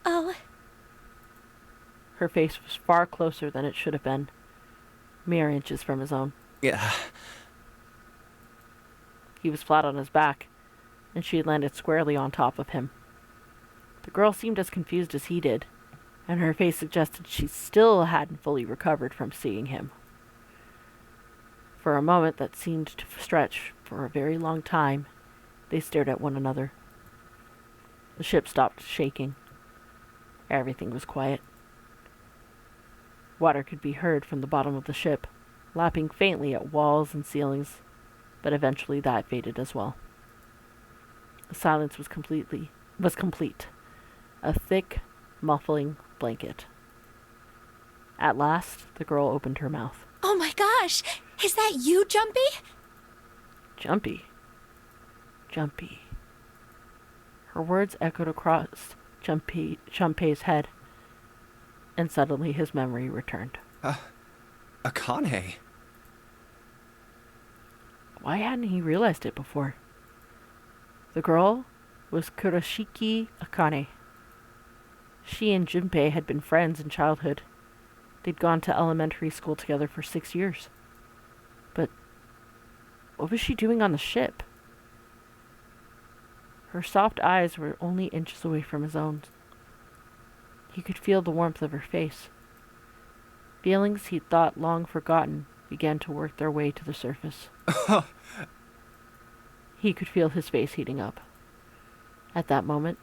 Oh. Her face was far closer than it should have been. Mere inches from his own. Yeah. He was flat on his back, and she had landed squarely on top of him. The girl seemed as confused as he did, and her face suggested she still hadn't fully recovered from seeing him. For a moment that seemed to stretch for a very long time, they stared at one another. The ship stopped shaking. Everything was quiet. Water could be heard from the bottom of the ship, lapping faintly at walls and ceilings, but eventually that faded as well. The silence was complete. A thick, muffling blanket. At last, the girl opened her mouth. Oh my gosh! Is that you, Junpei? Junpei. Her words echoed across Junpei's head, and suddenly his memory returned. Akane. Why hadn't he realized it before? The girl was Kurashiki Akane. She and Junpei had been friends in childhood. They'd gone to elementary school together for 6 years. But what was she doing on the ship? Her soft eyes were only inches away from his own. He could feel the warmth of her face. Feelings he'd thought long forgotten began to work their way to the surface. He could feel his face heating up. At that moment,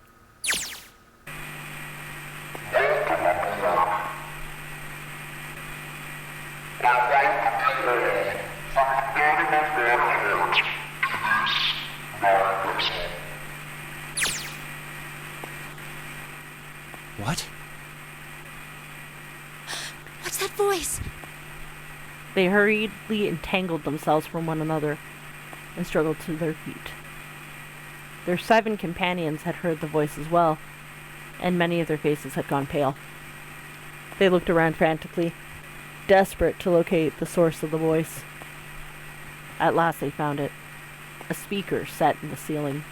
What? What's that voice? they hurriedly entangled themselves from one another and struggled to their feet. Their 7 companions had heard the voice as well, and many of their faces had gone pale. They looked around frantically, desperate to locate the source of the voice. At last they found it, a speaker set in the ceiling.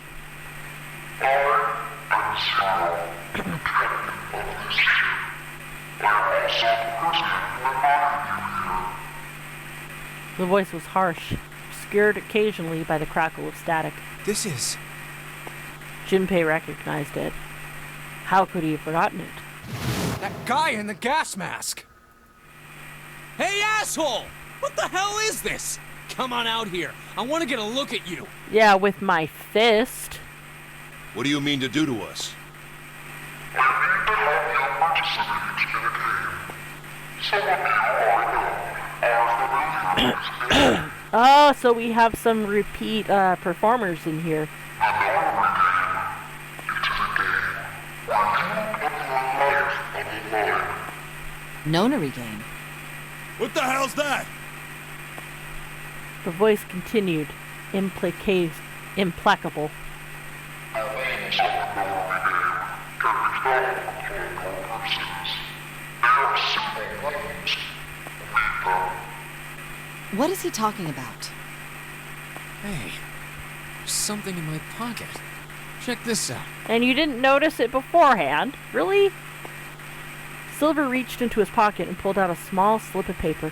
The voice was harsh, obscured occasionally by the crackle of static. This is... Junpei recognized it. How could he have forgotten it? That guy in the gas mask! Hey, asshole! What the hell is this? Come on out here. I want to get a look at you. Yeah, with my fist. What do you mean to do to us? Oh, so we have some repeat performers in here. Nonary game. What the hell's that? The voice continued, implacable. What is he talking about? Hey, there's something in my pocket. Check this out. And you didn't notice it beforehand? Really? Silver reached into his pocket and pulled out a small slip of paper.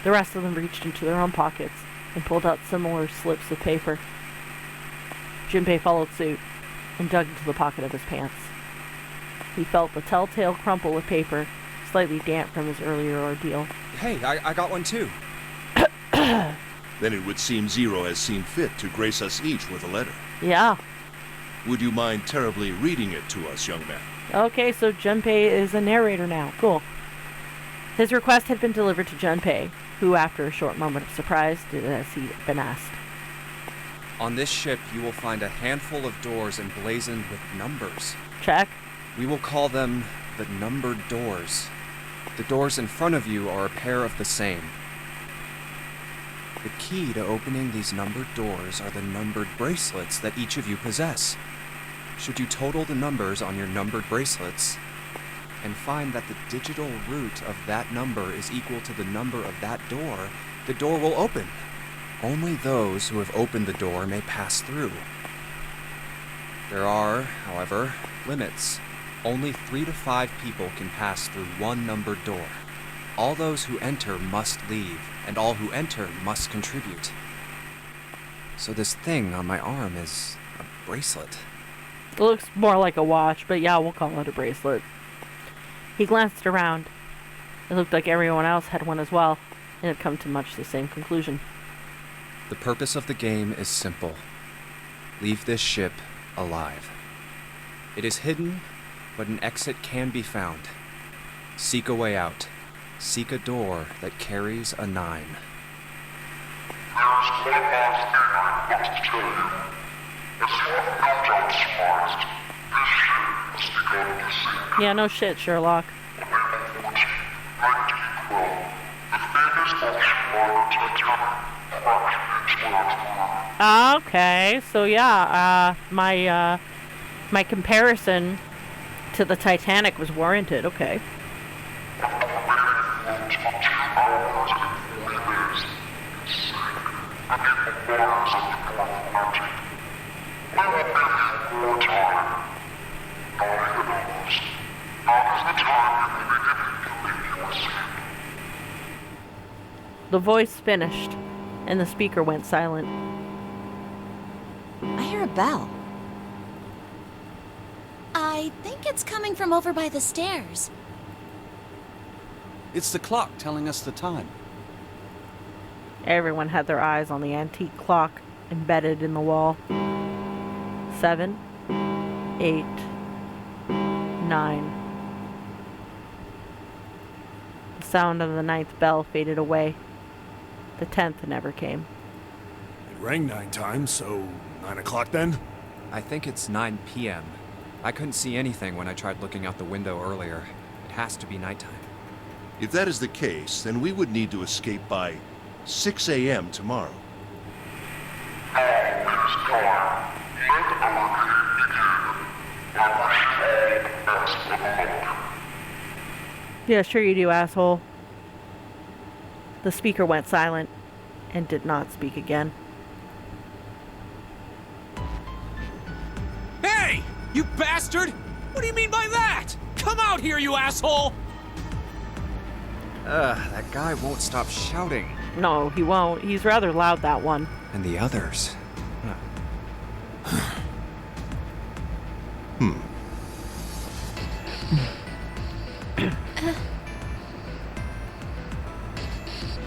The rest of them reached into their own pockets and pulled out similar slips of paper. Junpei followed suit and dug into the pocket of his pants. He felt the telltale crumple of paper, slightly damp from his earlier ordeal. Hey, I got one too. Then it would seem Zero has seen fit to grace us each with a letter. Yeah. Would you mind terribly reading it to us, young man? Okay, so Junpei is a narrator now. Cool. His request had been delivered to Junpei, who, after a short moment of surprise, did as he had been asked. On this ship, you will find a handful of doors emblazoned with numbers. Check. We will call them the numbered doors. The doors in front of you are a pair of the same. The key to opening these numbered doors are the numbered bracelets that each of you possess. Should you total the numbers on your numbered bracelets and find that the digital root of that number is equal to the number of that door, the door will open. Only those who have opened the door may pass through. There are, however, limits. Only 3 to 5 people can pass through one numbered door. All those who enter must leave, and all who enter must contribute. So this thing on my arm is a bracelet. It looks more like a watch, but yeah, we'll call it a bracelet. He glanced around. It looked like everyone else had one as well, and had come to much the same conclusion. The purpose of the game is simple. Leave this ship alive. It is hidden, but an exit can be found. Seek a way out. Seek a door that carries a 9. There's one last thing I want to tell you. As you have no doubt surmised, this ship has begun to sink. Yeah, no shit, Sherlock. On April 14, 1912, the famous ocean liner Titanic crashed into Earth's moon. Okay, so yeah, my comparison to the Titanic was warranted. Okay. The voice finished, and the speaker went silent. I hear a bell. I think it's coming from over by the stairs. It's the clock telling us the time. Everyone had their eyes on the antique clock embedded in the wall. 7, 8, 9. The sound of the 9th bell faded away. The 10th never came. It rang 9 times, so 9 o'clock then? I think it's 9 p.m. I couldn't see anything when I tried looking out the window earlier. It has to be nighttime. If that is the case, then we would need to escape by 6 a.m. tomorrow. Yeah, sure you do, asshole. The speaker went silent and did not speak again. Hey! You bastard! What do you mean by that? Come out here, you asshole! That guy won't stop shouting. No, he won't. He's rather loud, that one. And the others.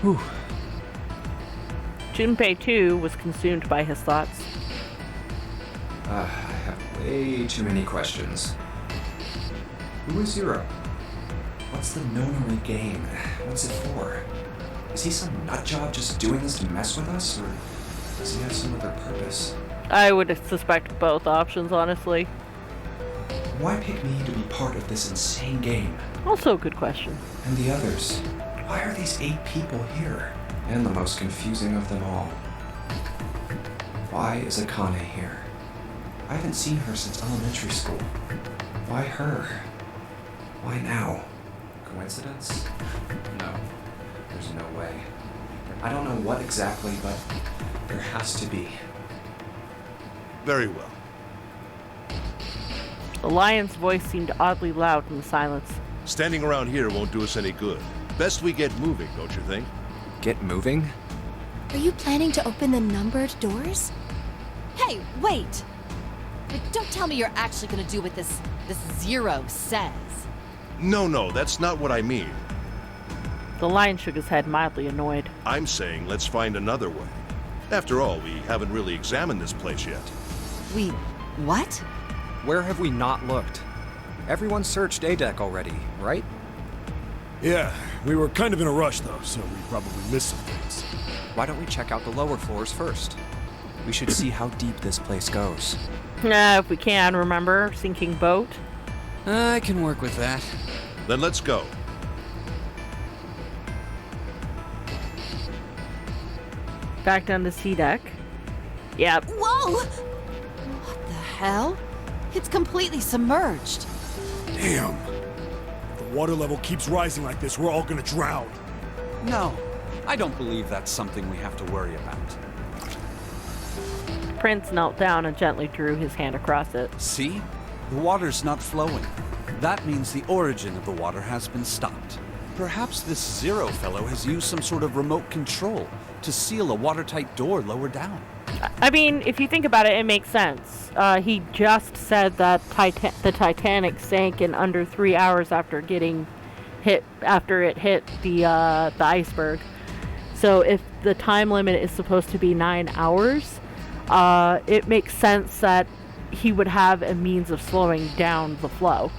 Whew. Junpei, too, was consumed by his thoughts. I have way too many questions. Who is Zero? What's the Nonary game? What's it for? Is he some nutjob just doing this to mess with us, or does he have some other purpose? I would suspect both options, honestly. Why pick me to be part of this insane game? Also a good question. And the others? Why are these 8 people here? And the most confusing of them all. Why is Akane here? I haven't seen her since elementary school. Why her? Why now? Coincidence? No. There's no way. I don't know what exactly, but there has to be. Very well. The lion's voice seemed oddly loud in the silence. Standing around here won't do us any good. Best we get moving, don't you think? Get moving? Are you planning to open the numbered doors? Hey, wait! But don't tell me you're actually gonna do what this zero says. No, that's not what I mean. The lion shook his head, mildly annoyed. I'm saying let's find another way. After all, we haven't really examined this place yet. What? Where have we not looked? Everyone searched A deck already, right? Yeah, we were kind of in a rush though, so we probably missed some things. Why don't we check out the lower floors first? We should see how deep this place goes. If we can, remember? Sinking boat? I can work with that. Then let's go. Back down to C deck. Yep. Whoa! What the hell? It's completely submerged. Damn. If the water level keeps rising like this, we're all gonna drown. No, I don't believe that's something we have to worry about. Prince knelt down and gently drew his hand across it. See? The water's not flowing. That means the origin of the water has been stopped. Perhaps this Zero fellow has used some sort of remote control to seal a watertight door lower down. I mean, if you think about it, it makes sense. He just said that the Titanic sank in under 3 hours after it hit the iceberg. So if the time limit is supposed to be 9 hours, it makes sense that he would have a means of slowing down the flow.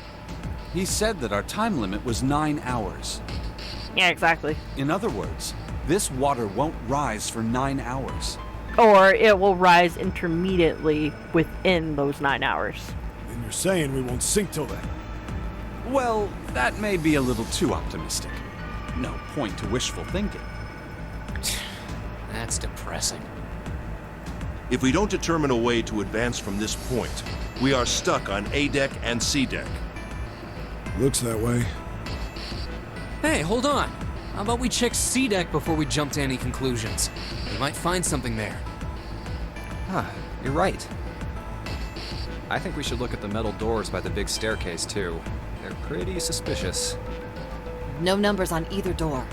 He said that our time limit was 9 hours. Yeah, exactly. In other words, this water won't rise for 9 hours. Or it will rise intermediately within those 9 hours. And you're saying we won't sink till then? Well, that may be a little too optimistic. No point to wishful thinking. That's depressing. If we don't determine a way to advance from this point, we are stuck on A deck and C deck. Looks that way. Hey, hold on. How about we check C deck before we jump to any conclusions? We might find something there. Huh, you're right. I think we should look at the metal doors by the big staircase, too. They're pretty suspicious. No numbers on either door.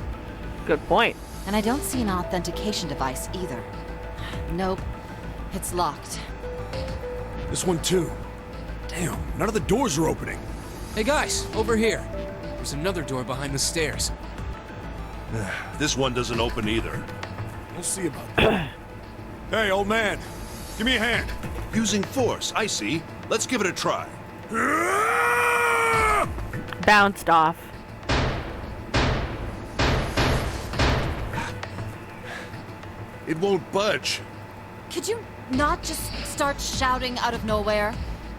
Good point. And I don't see an authentication device either. Nope. It's locked. This one too. Damn, none of the doors are opening. Hey guys, over here. There's another door behind the stairs. This one doesn't open either. We'll see about that. Hey, old man. Give me a hand. Using force, I see. Let's give it a try. Bounced off. It won't budge. Could you not just start shouting out of nowhere?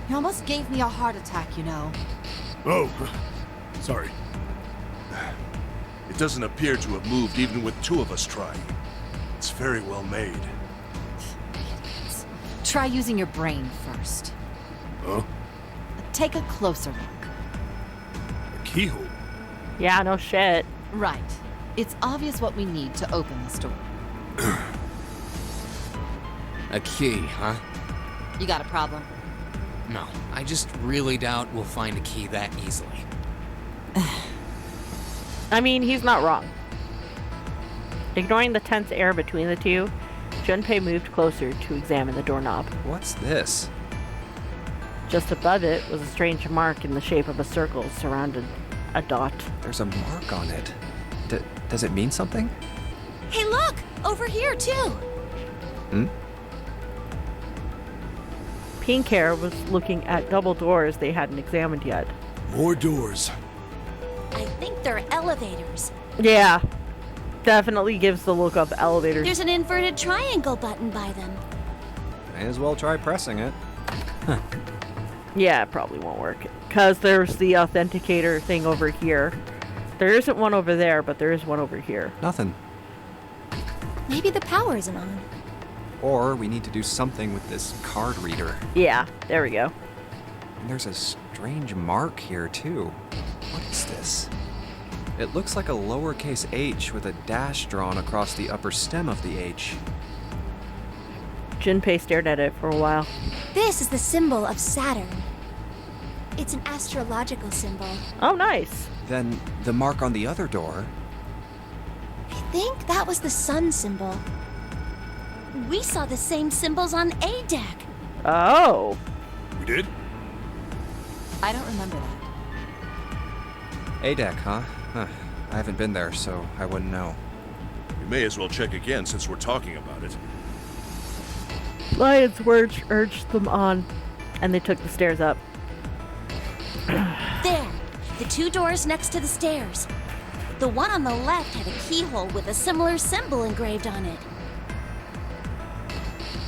You almost gave me a heart attack, you know. Oh, sorry. It doesn't appear to have moved even with two of us trying. It's very well made. Try using your brain first. Huh? Take a closer look. A keyhole? Yeah, no shit. Right. It's obvious what we need to open this door. A key, huh? You got a problem? No, I just really doubt we'll find a key that easily. I mean, he's not wrong. Ignoring the tense air between the two, Junpei moved closer to examine the doorknob. What's this? Just above it was a strange mark in the shape of a circle surrounded a dot. There's a mark on it. Does it mean something? Hey, look! Over here, too! Hmm? Pink Hair was looking at double doors they hadn't examined yet. More doors. I think they're elevators. Yeah, definitely gives the look of elevators. There's an inverted triangle button by them. May as well try pressing it. Yeah, it probably won't work. Because there's the authenticator thing over here. There isn't one over there, but there is one over here. Nothing. Maybe the power isn't on. Or we need to do something with this card reader. Yeah, there we go. And there's a strange mark here, too. What is this? It looks like a lowercase h with a dash drawn across the upper stem of the H. Junpei stared at it for a while. This is the symbol of Saturn. It's an astrological symbol. Oh, nice. Then the mark on the other door. I think that was the sun symbol. We saw the same symbols on A deck. Oh. did? I don't remember that. A-Deck, huh? I haven't been there, so I wouldn't know. You may as well check again since we're talking about it. Lion's words urged them on, and they took the stairs up. There! The 2 doors next to the stairs. The one on the left had a keyhole with a similar symbol engraved on it.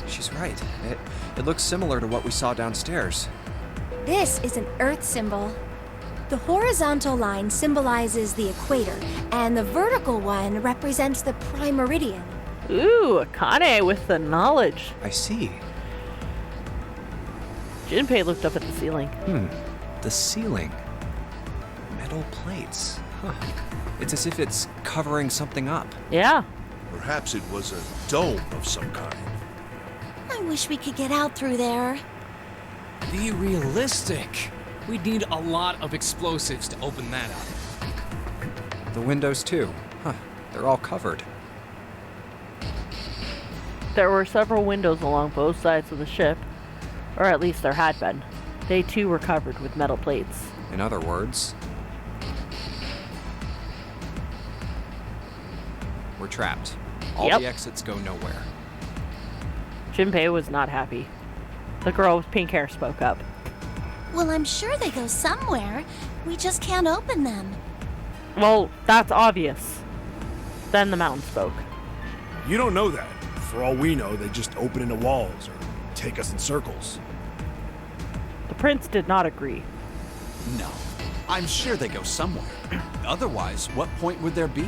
She's right. It looks similar to what we saw downstairs. This is an Earth symbol. The horizontal line symbolizes the equator, and the vertical one represents the prime meridian. Ooh, Akane with the knowledge. I see. Junpei looked up at the ceiling. The ceiling. Metal plates. Huh. It's as if it's covering something up. Yeah. Perhaps it was a dome of some kind. I wish we could get out through there. Be realistic. We'd need a lot of explosives to open that up. The windows, too. Huh. They're all covered. There were several windows along both sides of the ship, or at least there had been. They too were covered with metal plates. In other words, we're trapped. All Yep. the exits go nowhere. Junpei was not happy. The girl with pink hair spoke up. Well, I'm sure they go somewhere. We just can't open them. Well, that's obvious. Then the mountain spoke. You don't know that. For all we know, they just open into walls or take us in circles. The prince did not agree. No. I'm sure they go somewhere. Otherwise, what point would there be?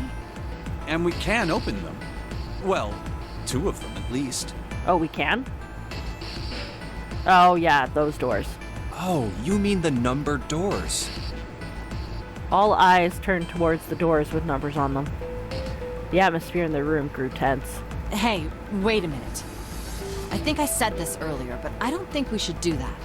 And we can open them. Well, 2 of them at least. Oh, we can? Oh, yeah, those doors. Oh, you mean the numbered doors. All eyes turned towards the doors with numbers on them. The atmosphere in the room grew tense. Hey, wait a minute. I think I said this earlier, but I don't think we should do that.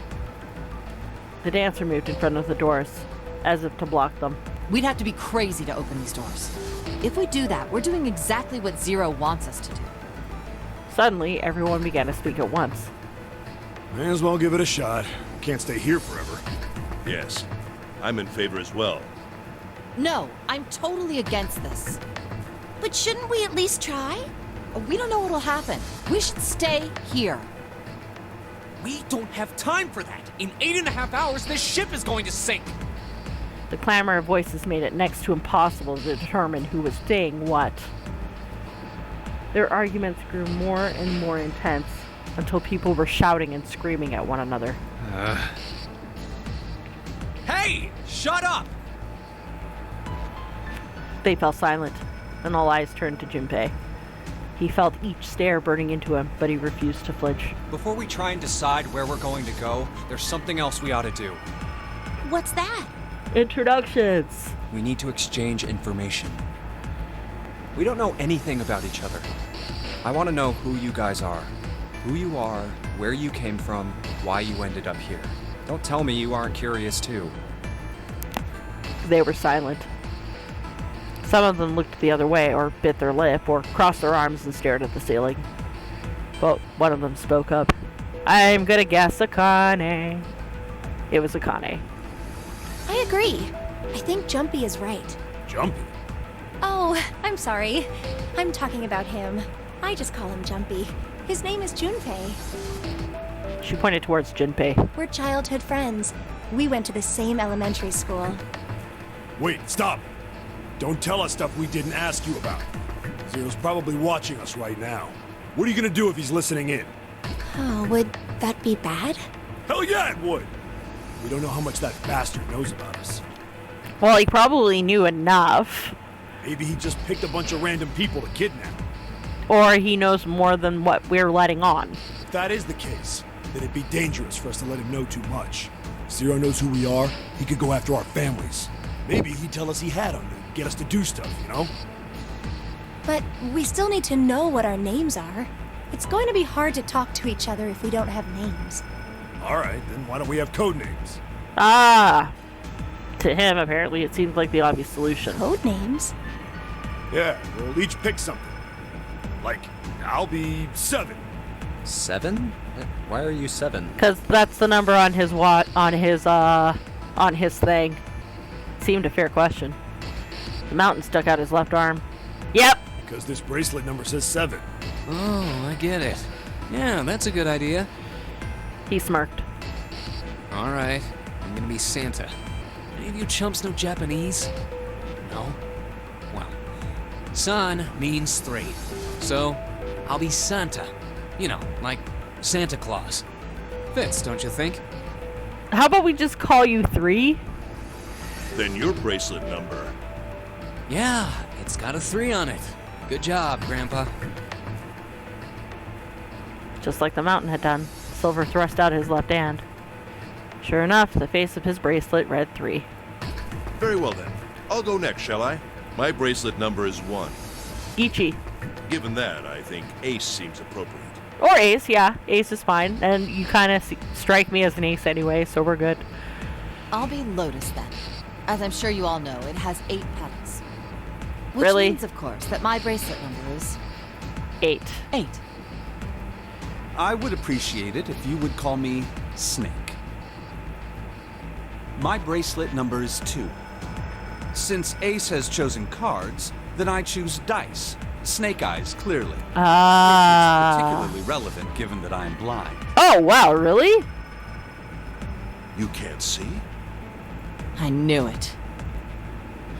The dancer moved in front of the doors, as if to block them. We'd have to be crazy to open these doors. If we do that, we're doing exactly what Zero wants us to do. Suddenly, everyone began to speak at once. May as well give it a shot. Can't stay here forever. Yes, I'm in favor as well. No, I'm totally against this. But shouldn't we at least try? We don't know what'll happen. We should stay here. We don't have time for that. In 8.5 hours, this ship is going to sink. The clamor of voices made it next to impossible to determine who was saying what. Their arguments grew more and more intense until people were shouting and screaming at one another. Hey, shut up! They fell silent, and all eyes turned to Junpei. He felt each stare burning into him, but he refused to flinch. Before we try and decide where we're going to go, there's something else we ought to do. What's that? Introductions! We need to exchange information. We don't know anything about each other. I want to know who you guys are. Who you are, where you came from, why you ended up here. Don't tell me you aren't curious too. They were silent. Some of them looked the other way, or bit their lip, or crossed their arms and stared at the ceiling. But one of them spoke up. I'm gonna guess Akane. It was Akane. I agree. I think Junpei is right. Jumpy? Oh, I'm sorry. I'm talking about him. I just call him Junpei. His name is Junpei. She pointed towards Junpei. We're childhood friends. We went to the same elementary school. Wait, stop! Don't tell us stuff we didn't ask you about. Zero's probably watching us right now. What are you gonna do if he's listening in? Oh, would that be bad? Hell yeah, it would! We don't know how much that bastard knows about us. Well, he probably knew enough. Maybe he just picked a bunch of random people to kidnap. Or he knows more than what we're letting on. If that is the case, then it'd be dangerous for us to let him know too much. If Zero knows who we are, he could go after our families. Maybe he'd tell us he had them to get us to do stuff, you know? But we still need to know what our names are. It's going to be hard to talk to each other if we don't have names. Alright, then why don't we have code names? Ah! To him, apparently, it seemed like the obvious solution. Code names? Yeah, we'll each pick something. Like, I'll be 7. 7? Why are you 7? Because that's the number on his thing. Seemed a fair question. The mountain stuck out his left arm. Yep. Because this bracelet number says 7. Oh, I get it. Yeah, that's a good idea. He smirked. All right, I'm gonna be Santa. Any of you chumps know Japanese? No? Well, san means 3. So, I'll be Santa. You know, like Santa Claus. Fits, don't you think? How about we just call you 3? Then your bracelet number. Yeah, it's got a 3 on it. Good job, Grandpa. Just like the mountain had done, Silver thrust out his left hand. Sure enough, the face of his bracelet read 3. Very well then. I'll go next, shall I? My bracelet number is 1. Ichi. Given that, I think ace seems appropriate. Or ace, yeah. Ace is fine. And you kind of strike me as an ace anyway, so we're good. I'll be Lotus then. As I'm sure you all know, it has 8 petals. Which Really? means, of course, that my bracelet number is 8. 8. I would appreciate it if you would call me Snake. My bracelet number is 2. Since Ace has chosen cards, then I choose dice. Snake eyes, clearly. Ah. It's particularly relevant given that I'm blind. Oh, wow, really? You can't see? I knew it.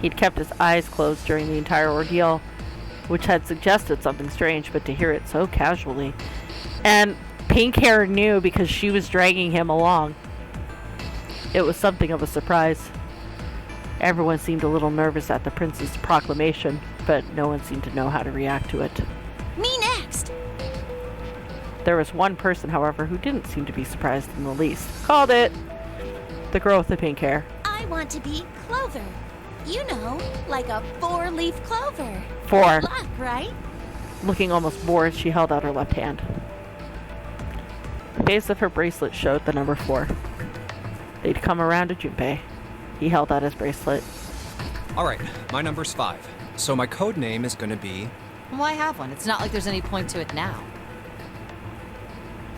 He'd kept his eyes closed during the entire ordeal, which had suggested something strange, but to hear it so casually. And Pink Hair knew because she was dragging him along. It was something of a surprise. Everyone seemed a little nervous at the prince's proclamation, but no one seemed to know how to react to it. Me next! There was one person, however, who didn't seem to be surprised in the least. Called it! The girl with the pink hair. I want to be Clover. You know, like a 4-leaf clover. 4. Good luck, right? Looking almost bored, she held out her left hand. The base of her bracelet showed the number 4. They'd come around to Junpei. He held out his bracelet. Alright, my number's 5. So my code name is gonna be... Why have one? It's not like there's any point to it now.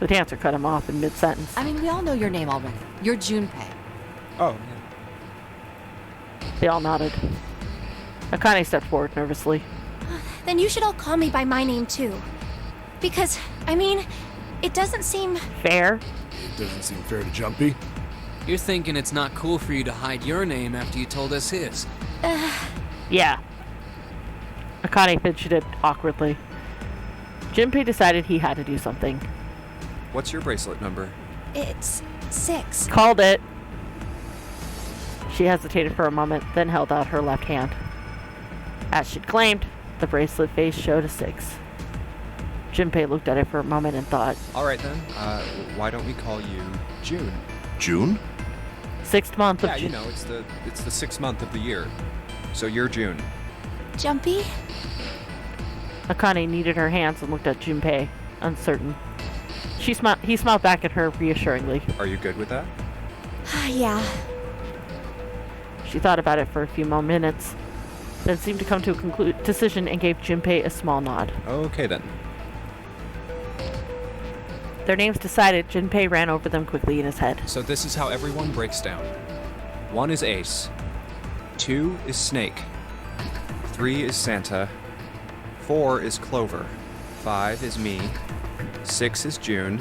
The dancer cut him off in mid-sentence. I mean, we all know your name already. You're Junpei. Oh, They all nodded. Akane stepped forward nervously. Then you should all call me by my name too. Because, I mean, it doesn't seem... Fair? It doesn't seem fair to Junpei. You're thinking it's not cool for you to hide your name after you told us his. Yeah. Akane fidgeted awkwardly. Junpei decided he had to do something. What's your bracelet number? It's 6. Called it. She hesitated for a moment, then held out her left hand. As she'd claimed, the bracelet face showed a 6. Junpei looked at it for a moment and thought. Alright then, why don't we call you June? June? 6th month of Yeah, you June. know, it's the 6th month of the year. So you're June. Jumpy? Akane kneaded her hands and looked at Junpei, uncertain. He smiled back at her reassuringly. Are you good with that? Yeah. She thought about it for a few more minutes, then seemed to come to a decision and gave Junpei a small nod. Okay then. Their names decided, Junpei ran over them quickly in his head. So this is how everyone breaks down. 1 is Ace. 2 is Snake. 3 is Santa. 4 is Clover. 5 is me. 6 is June.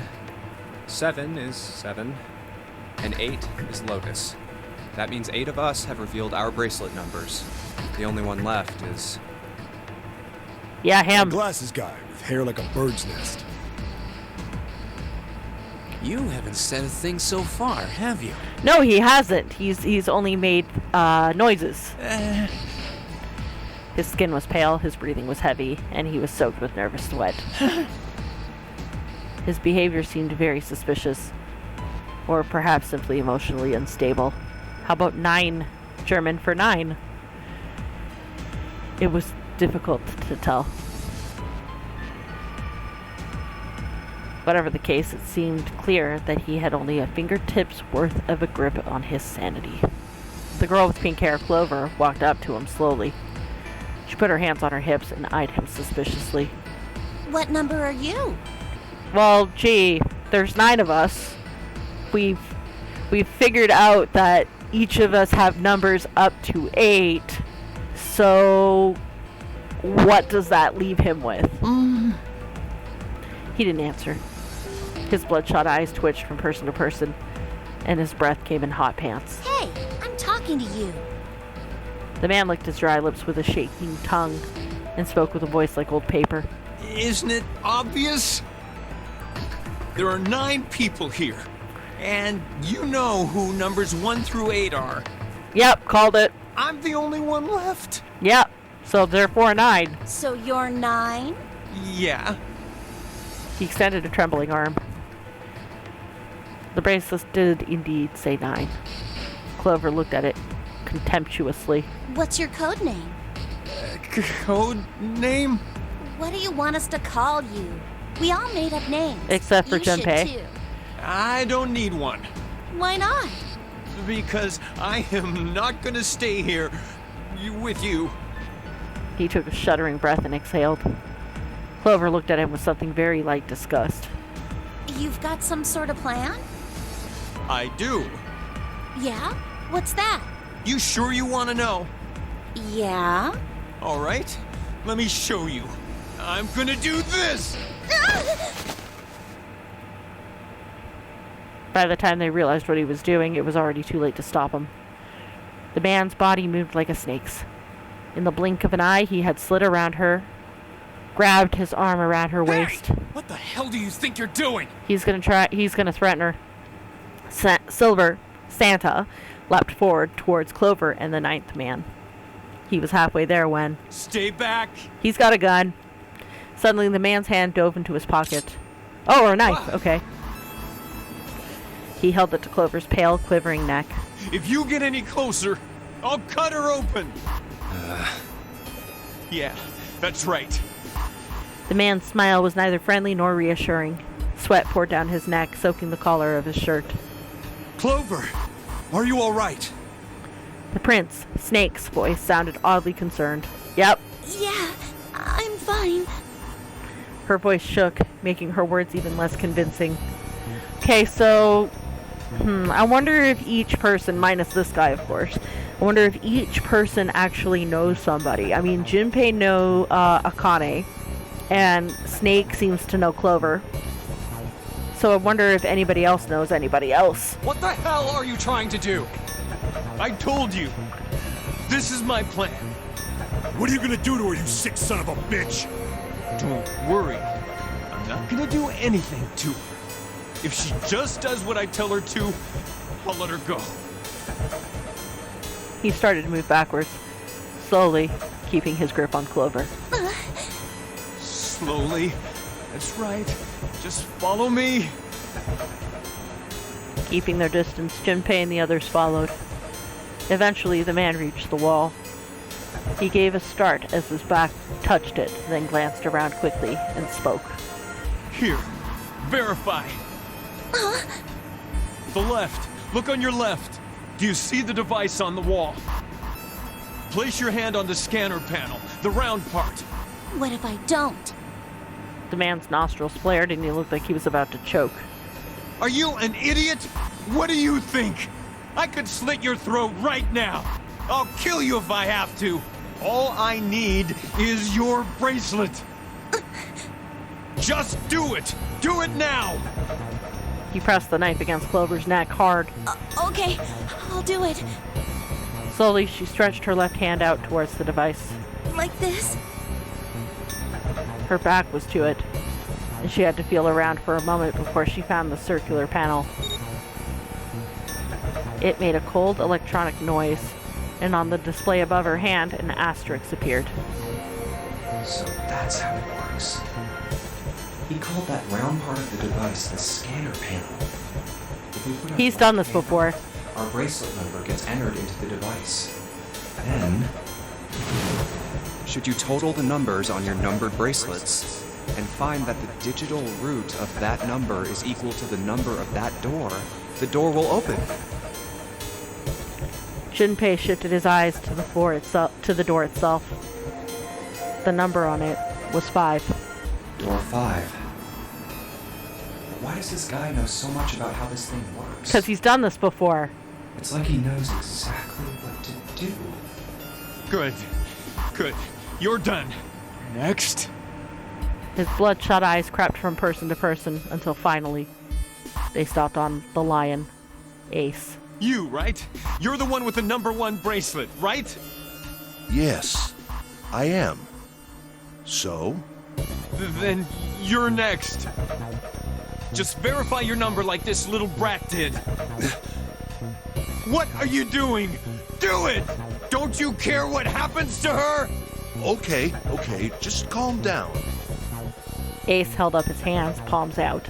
7 is 7. And 8 is Lotus. That means 8 of us have revealed our bracelet numbers. The only one left is... Yeah, A him. glasses guy with hair like a bird's nest. You haven't said a thing so far, have you? No, he hasn't. He's only made noises. His skin was pale, his breathing was heavy, and he was soaked with nervous sweat. His behavior seemed very suspicious, or perhaps simply emotionally unstable. How about 9? German for 9. It was difficult to tell. Whatever the case, it seemed clear that he had only a fingertip's worth of a grip on his sanity. The girl with pink hair, Clover, walked up to him slowly. She put her hands on her hips and eyed him suspiciously. What number are you? well, gee, there's 9 of us. We've figured out that each of us have numbers up to 8. So what does that leave him with? He didn't answer. His bloodshot eyes twitched from person to person, and his breath came in hot pants. Hey, I'm talking to you. The man licked his dry lips with a shaking tongue and spoke with a voice like old paper. Isn't it obvious? There are 9 people here, and you know who numbers 1 through 8 are. Yep, called it. I'm the only one left. Yep, so therefore 9. So you're 9? Yeah. He extended a trembling arm. The bracelets did indeed say 9. Clover looked at it contemptuously. What's your code name? Code name? What do you want us to call you? We all made up names. Except for You should Junpei. too. I don't need one. Why not? Because I am not gonna stay here with you. He took a shuddering breath and exhaled. Clover looked at him with something very like disgust. You've got some sort of plan? I do. Yeah? What's that? You sure you want to know? Yeah? All right, let me show you. I'm gonna do this! By the time they realized what he was doing, it was already too late to stop him. The man's body moved like a snake's. In the blink of an eye, he had slid around her, grabbed his arm around her waist. What the hell do you think you're doing? He's gonna threaten her. Santa leapt forward towards Clover and the 9th man. He was halfway there when... Stay back! He's got a gun. Suddenly, the man's hand dove into his pocket. Oh, or a knife. Okay. He held it to Clover's pale, quivering neck. If you get any closer, I'll cut her open! Yeah, that's right. The man's smile was neither friendly nor reassuring. Sweat poured down his neck, soaking the collar of his shirt. Clover, are you all right? The prince, Snake's voice sounded oddly concerned. Yep. Yeah, I'm fine. Her voice shook, making her words even less convincing. Okay, so... I wonder if each person, minus this guy, of course, I wonder if each person actually knows somebody. I mean, Junpei knows Akane, and Snake seems to know Clover. So I wonder if anybody else knows anybody else. What the hell are you trying to do? I told you. This is my plan. What are you gonna do to her, you sick son of a bitch? Don't worry. I'm not gonna do anything to her. If she just does what I tell her to, I'll let her go. He started to move backwards, slowly, keeping his grip on Clover. Slowly. That's right. Just follow me. Keeping their distance, Junpei and the others followed. Eventually, the man reached the wall. He gave a start as his back touched it, then glanced around quickly and spoke. Here. Verify. The left. Look on your left. Do you see the device on the wall? Place your hand on the scanner panel, the round part. What if I don't? The man's nostrils flared and he looked like he was about to choke. Are you an idiot? What do you think? I could slit your throat right now. I'll kill you if I have to. All I need is your bracelet. Just do it. Do it now. He pressed the knife against Clover's neck hard. Okay, I'll do it. Slowly, she stretched her left hand out towards the device. Like this? Her back was to it, and she had to feel around for a moment before she found the circular panel. It made a cold electronic noise, and on the display above her hand, an asterisk appeared. So that's how it works. He called that round part of the device the scanner panel. If we put He's done this before. Our bracelet number gets entered into the device. Then, should you total the numbers on your numbered bracelets and find that the digital root of that number is equal to the number of that door, the door will open. Junpei shifted his eyes to the floor itself, to the door itself. The number on it was 5. Door 5. Why does this guy know so much about how this thing works? Because he's done this before. It's like he knows exactly what to do. Good. Good. You're done. Next. His bloodshot eyes crept from person to person until finally they stopped on the lion, Ace. You, right? You're the one with the #1 bracelet, right? Yes, I am. So? Then you're next. Just verify your number like this little brat did. What are you doing? Do it! Don't you care what happens to her? Okay, just calm down. Ace held up his hands, palms out.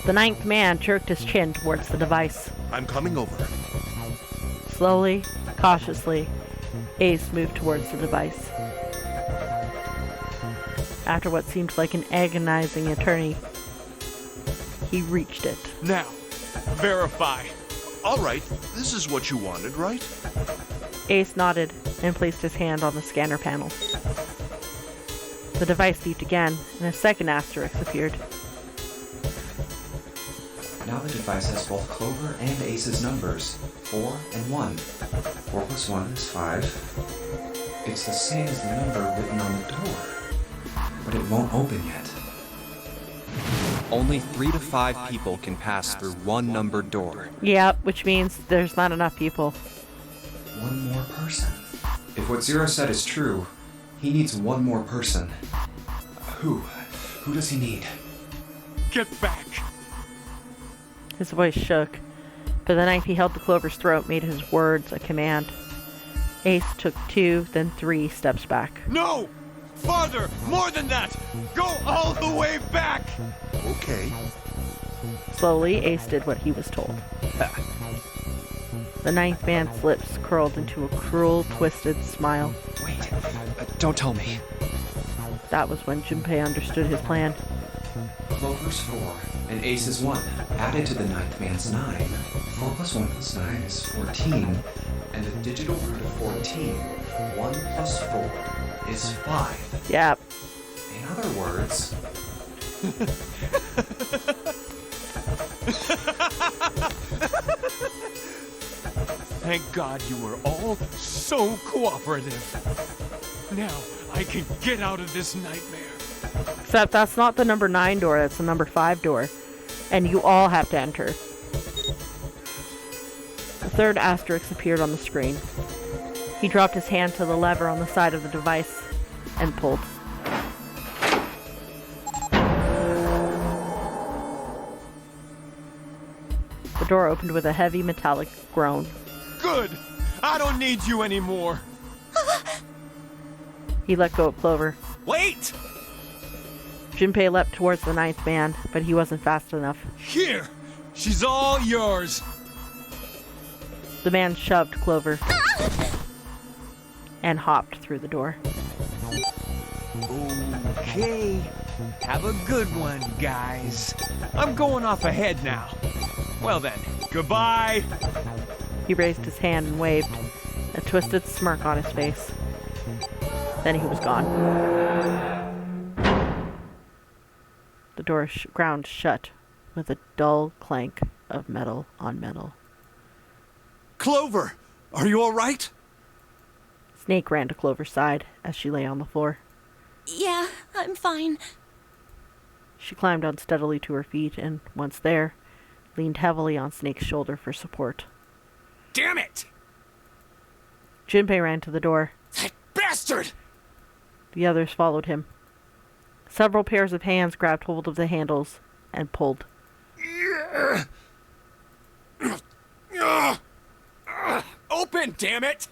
The 9th man jerked his chin towards the device. I'm coming over. Slowly, cautiously, Ace moved towards the device. After what seemed like an agonizing eternity, he reached it. Now, verify. All right, this is what you wanted, right? Ace nodded and placed his hand on the scanner panel. The device beeped again, and a second asterisk appeared. Now the device has both Clover and Ace's numbers, 4 and 1. 4 plus 1 is 5. It's the same as the number written on the door, but it won't open yet. Only 3 to 5 people can pass through one numbered door. Yep, which means there's not enough people. One more person. If what Zero said is true, he needs one more person. Who? Who does he need? Get back! His voice shook, but the knife he held to Clover's throat made his words a command. Ace took 2, then 3 steps back. No! Farther! More than that! Go all the way back! Okay. Slowly, Ace did what he was told. The 9th man's lips curled into a cruel, twisted smile. Wait, don't tell me. That was when Junpei understood his plan. Clover's 4, and Ace's 1. Added to the 9th man's 9. 4 plus 1 plus 9 is 14, and the digital root of 14, 1 plus 4, is 5. Yep. In other words... Thank God you were all so cooperative. Now I can get out of this nightmare. Except that's not the number 9 door, that's the number 5 door. And you all have to enter. The third asterisk appeared on the screen. He dropped his hand to the lever on the side of the device and pulled. The door opened with a heavy metallic groan. Good! I don't need you anymore! He let go of Clover. Wait! Junpei leapt towards the 9th man, but he wasn't fast enough. Here! She's all yours! The man shoved Clover and hopped through the door. Okay. Have a good one, guys. I'm going off ahead now. Well then, goodbye! He raised his hand and waved, a twisted smirk on his face. Then he was gone. The door ground shut with a dull clank of metal on metal. Clover! Are you all right? Snake ran to Clover's side as she lay on the floor. Yeah, I'm fine. She climbed unsteadily to her feet and, once there, leaned heavily on Snake's shoulder for support. Damn it! Junpei ran to the door. That bastard! The others followed him. Several pairs of hands grabbed hold of the handles and pulled. Open, damn it!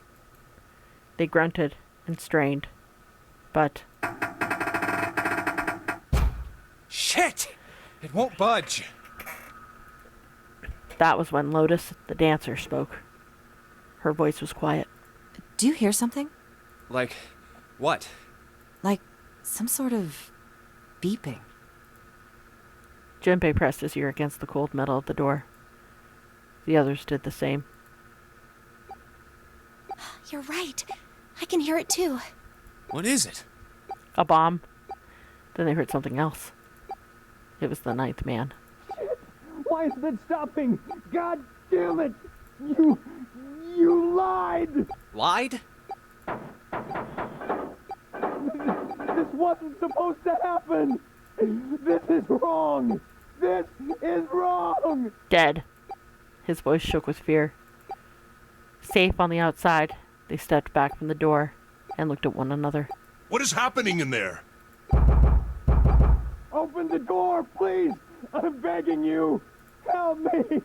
They grunted and strained, but... Shit! It won't budge. That was when Lotus, the dancer, spoke. Her voice was quiet. Do you hear something? Like, what? Like some sort of beeping. Junpei pressed his ear against the cold metal of the door. The others did the same. You're right. I can hear it too. What is it? A bomb. Then they heard something else. It was the 9th man. Why isn't it stopping? God damn it! You lied! Lied? This wasn't supposed to happen! This is wrong! This is wrong! Dead. His voice shook with fear. Safe on the outside, they stepped back from the door and looked at one another. What is happening in there? Open the door, please! I'm begging you! Help me!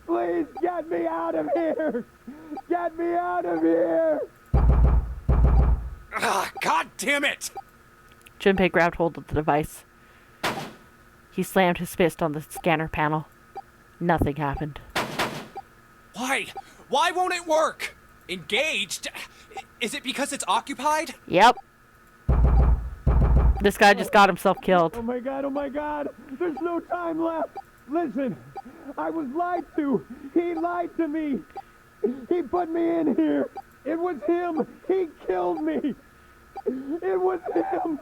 Please get me out of here! Get me out of here! Ah, God damn it! Junpei grabbed hold of the device. He slammed his fist on the scanner panel. Nothing happened. Why? Why won't it work? Engaged? Is it because it's occupied? Yep. This guy just got himself killed. Oh my god, there's no time left! Listen, I was lied to! He lied to me! He put me in here! It was him! He killed me! It was him!